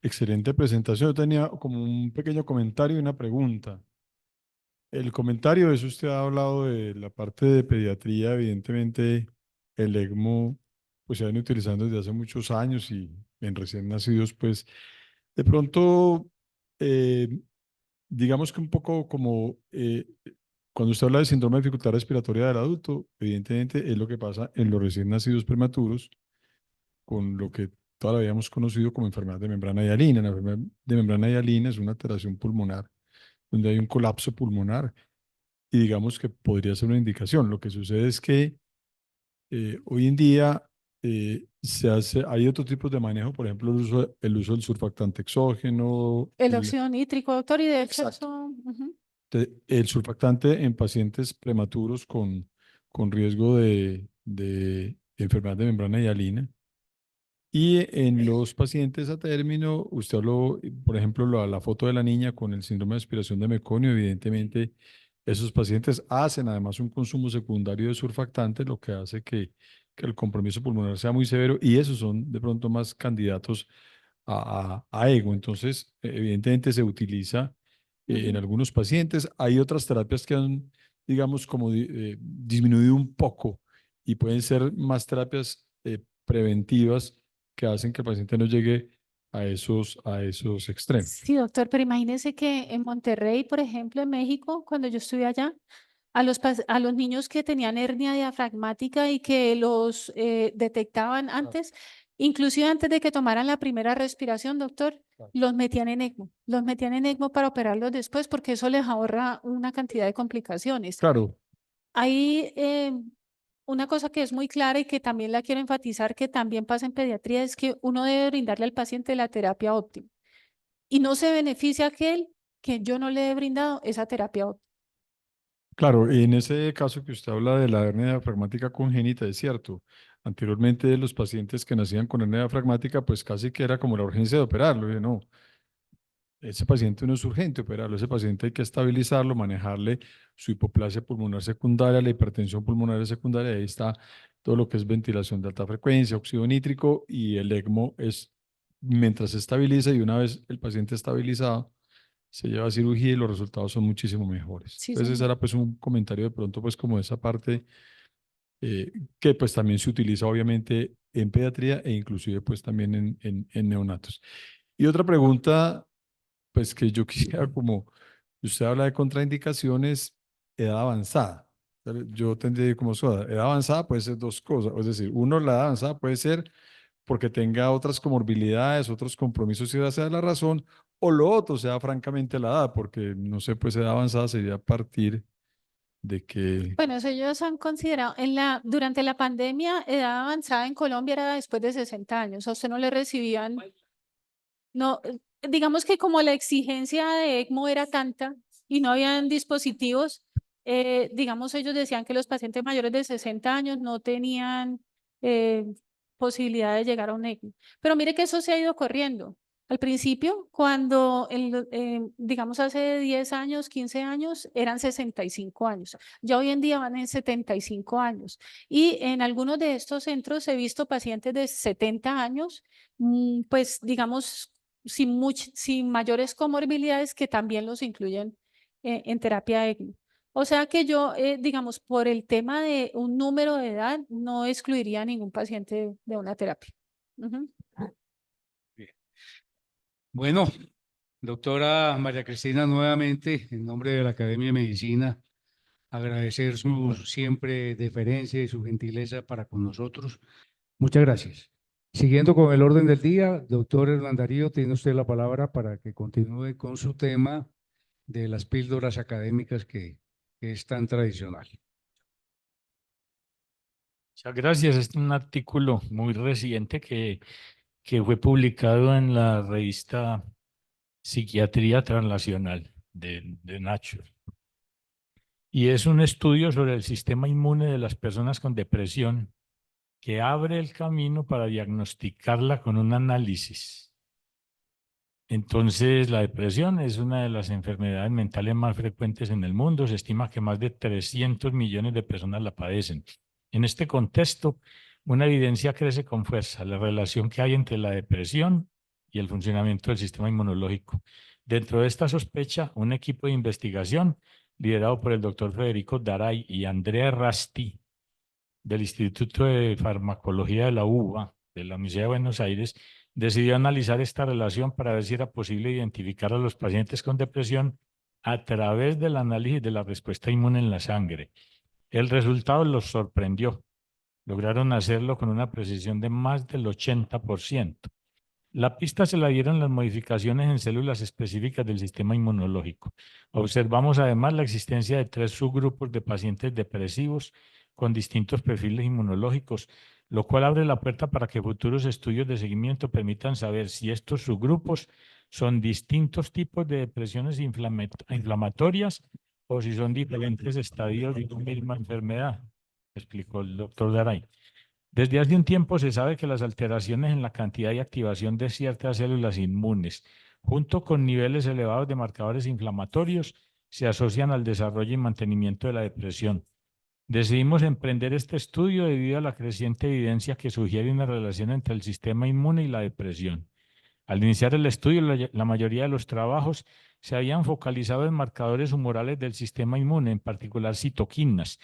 G: excelente presentación. Yo tenía como un pequeño comentario y una pregunta. El comentario es, usted ha hablado de la parte de pediatría, evidentemente el ECMO pues se viene utilizando desde hace muchos años y en recién nacidos pues de pronto digamos que un poco como cuando usted habla de síndrome de dificultad respiratoria del adulto, evidentemente es lo que pasa en los recién nacidos prematuros, con lo que toda la vida hemos conocido como enfermedad de membrana hialina. La enfermedad de membrana hialina es una alteración pulmonar, donde hay un colapso pulmonar, y digamos que podría ser una indicación. Lo que sucede es que hoy en día hay otros tipos de manejo, por ejemplo, el uso del surfactante exógeno,
B: El óxido nítrico, doctor, y de hecho
D: Exacto.
B: eso,
G: el surfactante en pacientes prematuros con riesgo de enfermedad de membrana hialina. Y en los pacientes a término, usted habló, por ejemplo, la foto de la niña con el síndrome de aspiración de meconio. Evidentemente, esos pacientes hacen además un consumo secundario de surfactante, lo que hace que el compromiso pulmonar sea muy severo, y esos son de pronto más candidatos a ECMO. Entonces, evidentemente se utiliza en algunos pacientes. Hay otras terapias que han, digamos, como disminuido un poco, y pueden ser más terapias preventivas que hacen que el paciente no llegue a esos extremos.
B: sí, doctor, pero imagínese que en Monterrey, por ejemplo, en México, cuando yo estuve allá, a los niños que tenían hernia diafragmática y que los detectaban antes, inclusive antes de que tomaran la primera respiración, doctor, los metían en ECMO para operarlos después, porque eso les ahorra una cantidad de complicaciones.
G: Claro,
B: Hay una cosa que es muy clara y que también la quiero enfatizar, que también pasa en pediatría, es que uno debe brindarle al paciente la terapia óptima. Y no se beneficia aquel que yo no le he brindado esa terapia óptima.
G: claro, en ese caso que usted habla de la hernia diafragmática congénita, es cierto. Anteriormente los pacientes que nacían con hernia diafragmática, pues casi que era como la urgencia de operarlo. Y no, ese paciente no es urgente operarlo, ese paciente hay que estabilizarlo, manejarle su hipoplasia pulmonar secundaria, la hipertensión pulmonar secundaria. Ahí está todo lo que es ventilación de alta frecuencia, óxido nítrico, y el ECMO es mientras se estabiliza, y una vez el paciente estabilizado, se lleva a cirugía y los resultados son muchísimo mejores.
B: Sí,
G: Entonces, ese
B: señor.
G: era pues un comentario de pronto pues como esa parte que pues también se utiliza obviamente en pediatría e inclusive pues también en neonatos. Y otra pregunta pues que yo quisiera, como usted habla de contraindicaciones, edad avanzada. Yo tendría como edad avanzada puede ser dos cosas, es decir, uno, la edad avanzada puede ser porque tenga otras comorbilidades, otros compromisos, y esa sea la razón, o lo otro sea francamente la edad, porque no sé, pues edad avanzada sería a partir de que,
B: Bueno, eso ellos han considerado, durante la pandemia, edad avanzada en Colombia era después de 60 años. A usted no le recibían, no, digamos que como la exigencia de ECMO era tanta y no habían dispositivos, digamos, ellos decían que los pacientes mayores de 60 años no tenían posibilidad de llegar a un ECMO. Pero mire que eso se ha ido corriendo. Al principio, cuando, digamos, hace 10 años, 15 años, eran 65 años. Ya hoy en día van en 75 años. Y en algunos de estos centros he visto pacientes de 70 años, pues, digamos, sin mayores comorbilidades, que también los incluyen en terapia ECMO. O sea que yo, digamos, por el tema de un número de edad, no excluiría a ningún paciente de una terapia. Ujú.
C: Bueno, doctora María Cristina, nuevamente, en nombre de la Academia de Medicina, agradecer su siempre deferencia y su gentileza para con nosotros. Muchas gracias. Siguiendo con el orden del día, doctor Hernán Darío, tiene usted la palabra para que continúe con su tema de las píldoras académicas que es tan tradicional.
H: Muchas gracias. Este es un artículo muy reciente que fue publicado en la revista Psiquiatría Translacional de Nature. Y es un estudio sobre el sistema inmune de las personas con depresión que abre el camino para diagnosticarla con un análisis. Entonces, la depresión es una de las enfermedades mentales más frecuentes en el mundo. Se estima que más de 300 millones de personas la padecen. En este contexto, una evidencia crece con fuerza: la relación que hay entre la depresión y el funcionamiento del sistema inmunológico. Dentro de esta sospecha, un equipo de investigación liderado por el doctor Federico Daray y Andrea Rasti del Instituto de Farmacología de la UBA, de la Universidad de Buenos Aires, decidió analizar esta relación para ver si era posible identificar a los pacientes con depresión a través del análisis de la respuesta inmune en la sangre. El resultado los sorprendió. Lograron hacerlo con una precisión de más del 80%. La pista se la dieron las modificaciones en células específicas del sistema inmunológico. Observamos además la existencia de 3 subgrupos de pacientes depresivos con distintos perfiles inmunológicos, lo cual abre la puerta para que futuros estudios de seguimiento permitan saber si estos subgrupos son distintos tipos de depresiones inflamatorias o si son diferentes estadios de una misma enfermedad, explicó el doctor Garay. Desde hace un tiempo se sabe que las alteraciones en la cantidad y activación de ciertas células inmunes, junto con niveles elevados de marcadores inflamatorios, se asocian al desarrollo y mantenimiento de la depresión. Decidimos emprender este estudio debido a la creciente evidencia que sugiere una relación entre el sistema inmune y la depresión. Al iniciar el estudio, la mayoría de los trabajos se habían focalizado en marcadores humorales del sistema inmune, en particular citoquinas,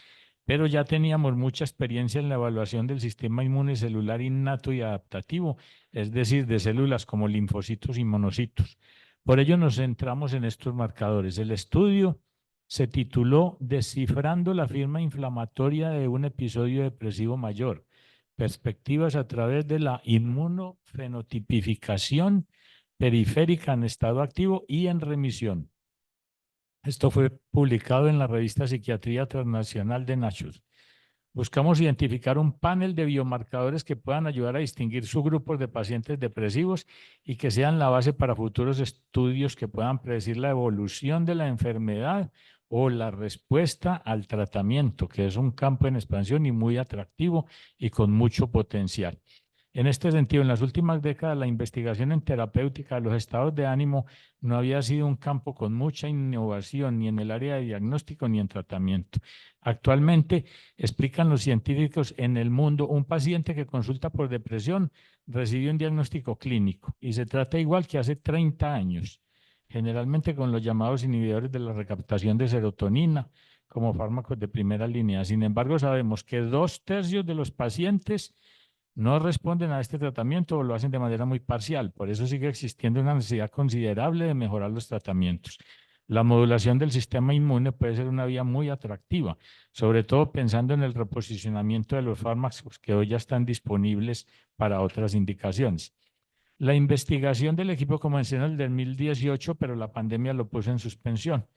H: pero ya teníamos mucha experiencia en la evaluación del sistema inmune celular innato y adaptativo, es decir, de células como linfocitos y monocitos. Por ello nos centramos en estos marcadores. El estudio se tituló Descifrando la firma inflamatoria de un episodio depresivo mayor, perspectivas a través de la inmunofenotipificación periférica en estado activo y en remisión. Esto fue publicado en la revista Psiquiatría Transnacional de Nature. Buscamos identificar un panel de biomarcadores que puedan ayudar a distinguir subgrupos de pacientes depresivos y que sean la base para futuros estudios que puedan predecir la evolución de la enfermedad o la respuesta al tratamiento, que es un campo en expansión y muy atractivo y con mucho potencial. En este sentido, en las últimas décadas, la investigación en terapéutica de los estados de ánimo no había sido un campo con mucha innovación ni en el área de diagnóstico ni en tratamiento. Actualmente, explican los científicos en el mundo, un paciente que consulta por depresión recibe un diagnóstico clínico y se trata igual que hace 30 años, generalmente con los llamados inhibidores de la recaptación de serotonina como fármacos de primera línea. Sin embargo, sabemos que 2/3 de los pacientes no responden a este tratamiento o lo hacen de manera muy parcial. Por eso sigue existiendo una necesidad considerable de mejorar los tratamientos. La modulación del sistema inmune puede ser una vía muy atractiva, sobre todo pensando en el reposicionamiento de los fármacos que hoy ya están disponibles para otras indicaciones. La investigación del equipo comenzó en el 2018, pero la pandemia lo puso en suspensión.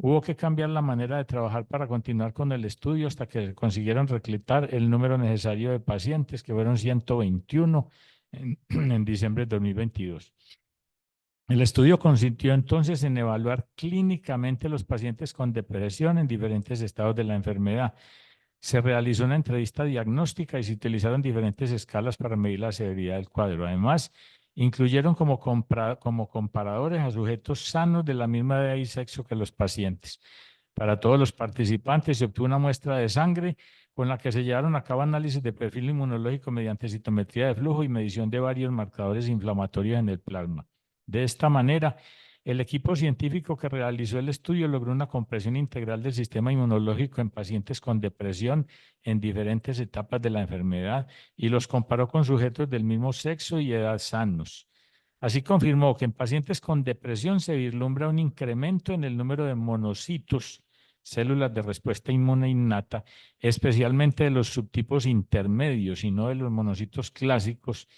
H: Hubo que cambiar la manera de trabajar para continuar con el estudio hasta que consiguieron reclutar el número necesario de pacientes, que fueron 121 en diciembre de 2022. El estudio consistió entonces en evaluar clínicamente los pacientes con depresión en diferentes estados de la enfermedad. Se realizó una entrevista diagnóstica y se utilizaron diferentes escalas para medir la severidad del cuadro. Además, incluyeron como comparadores a sujetos sanos de la misma edad y sexo que los pacientes. Para todos los participantes se obtuvo una muestra de sangre con la que se llevaron a cabo análisis de perfil inmunológico mediante citometría de flujo y medición de varios marcadores inflamatorios en el plasma. De esta manera, el equipo científico que realizó el estudio logró una comprensión integral del sistema inmunológico en pacientes con depresión en diferentes etapas de la enfermedad y los comparó con sujetos del mismo sexo y edad sanos. Así confirmó que en pacientes con depresión se vislumbra un incremento en el número de monocitos, células de respuesta inmune innata, especialmente de los subtipos intermedios y no de los monocitos clásicos.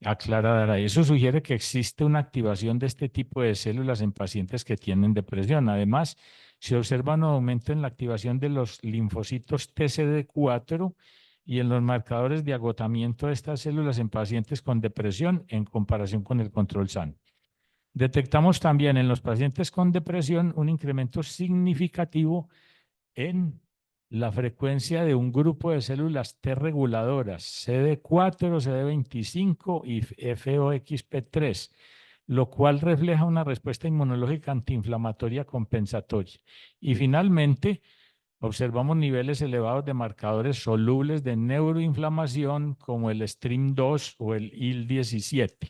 H: Aclarar, eso sugiere que existe una activación de este tipo de células en pacientes que tienen depresión. Además, se observa un aumento en la activación de los linfocitos TCD4 y en los marcadores de agotamiento de estas células en pacientes con depresión en comparación con el control sano. Detectamos también en los pacientes con depresión un incremento significativo en la frecuencia de un grupo de células T reguladoras, CD4, CD25 y FOXP3, lo cual refleja una respuesta inmunológica antiinflamatoria compensatoria. Y finalmente, observamos niveles elevados de marcadores solubles de neuroinflamación como el STRIM2 o el IL-17.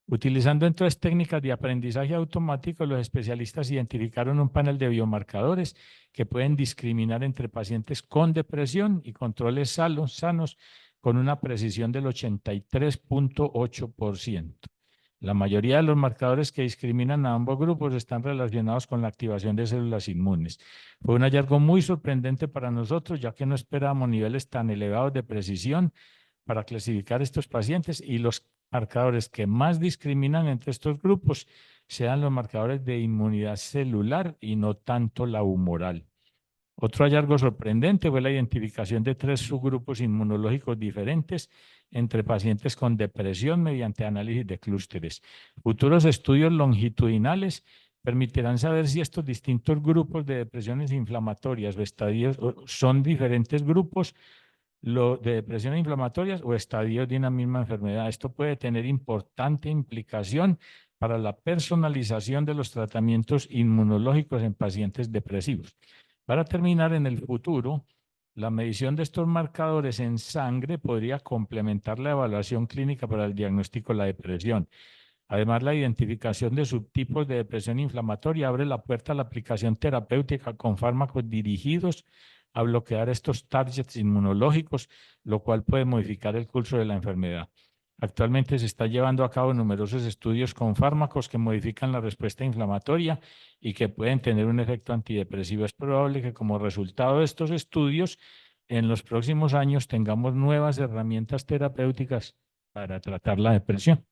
H: Utilizando entonces técnicas de aprendizaje automático, los especialistas identificaron un panel de biomarcadores que pueden discriminar entre pacientes con depresión y controles sanos con una precisión del 83.8%. La mayoría de los marcadores que discriminan a ambos grupos están relacionados con la activación de células inmunes. Fue un hallazgo muy sorprendente para nosotros, ya que no esperábamos niveles tan elevados de precisión para clasificar estos pacientes, y los marcadores que más discriminan entre estos grupos sean los marcadores de inmunidad celular y no tanto la humoral. Otro hallazgo sorprendente fue la identificación de 3 subgrupos inmunológicos diferentes entre pacientes con depresión mediante análisis de clústeres. Futuros estudios longitudinales permitirán saber si estos distintos grupos de depresiones inflamatorias o estadios son diferentes grupos de depresiones inflamatorias o estadios de una misma enfermedad. Esto puede tener importante implicación para la personalización de los tratamientos inmunológicos en pacientes depresivos. Para terminar, en el futuro, la medición de estos marcadores en sangre podría complementar la evaluación clínica para el diagnóstico de la depresión. Además, la identificación de subtipos de depresión inflamatoria abre la puerta a la aplicación terapéutica con fármacos dirigidos a bloquear estos targets inmunológicos, lo cual puede modificar el curso de la enfermedad. Actualmente se está llevando a cabo numerosos estudios con fármacos que modifican la respuesta inflamatoria y que pueden tener un efecto antidepresivo. Es probable que como resultado de estos estudios, en los próximos años tengamos nuevas herramientas terapéuticas para tratar la depresión.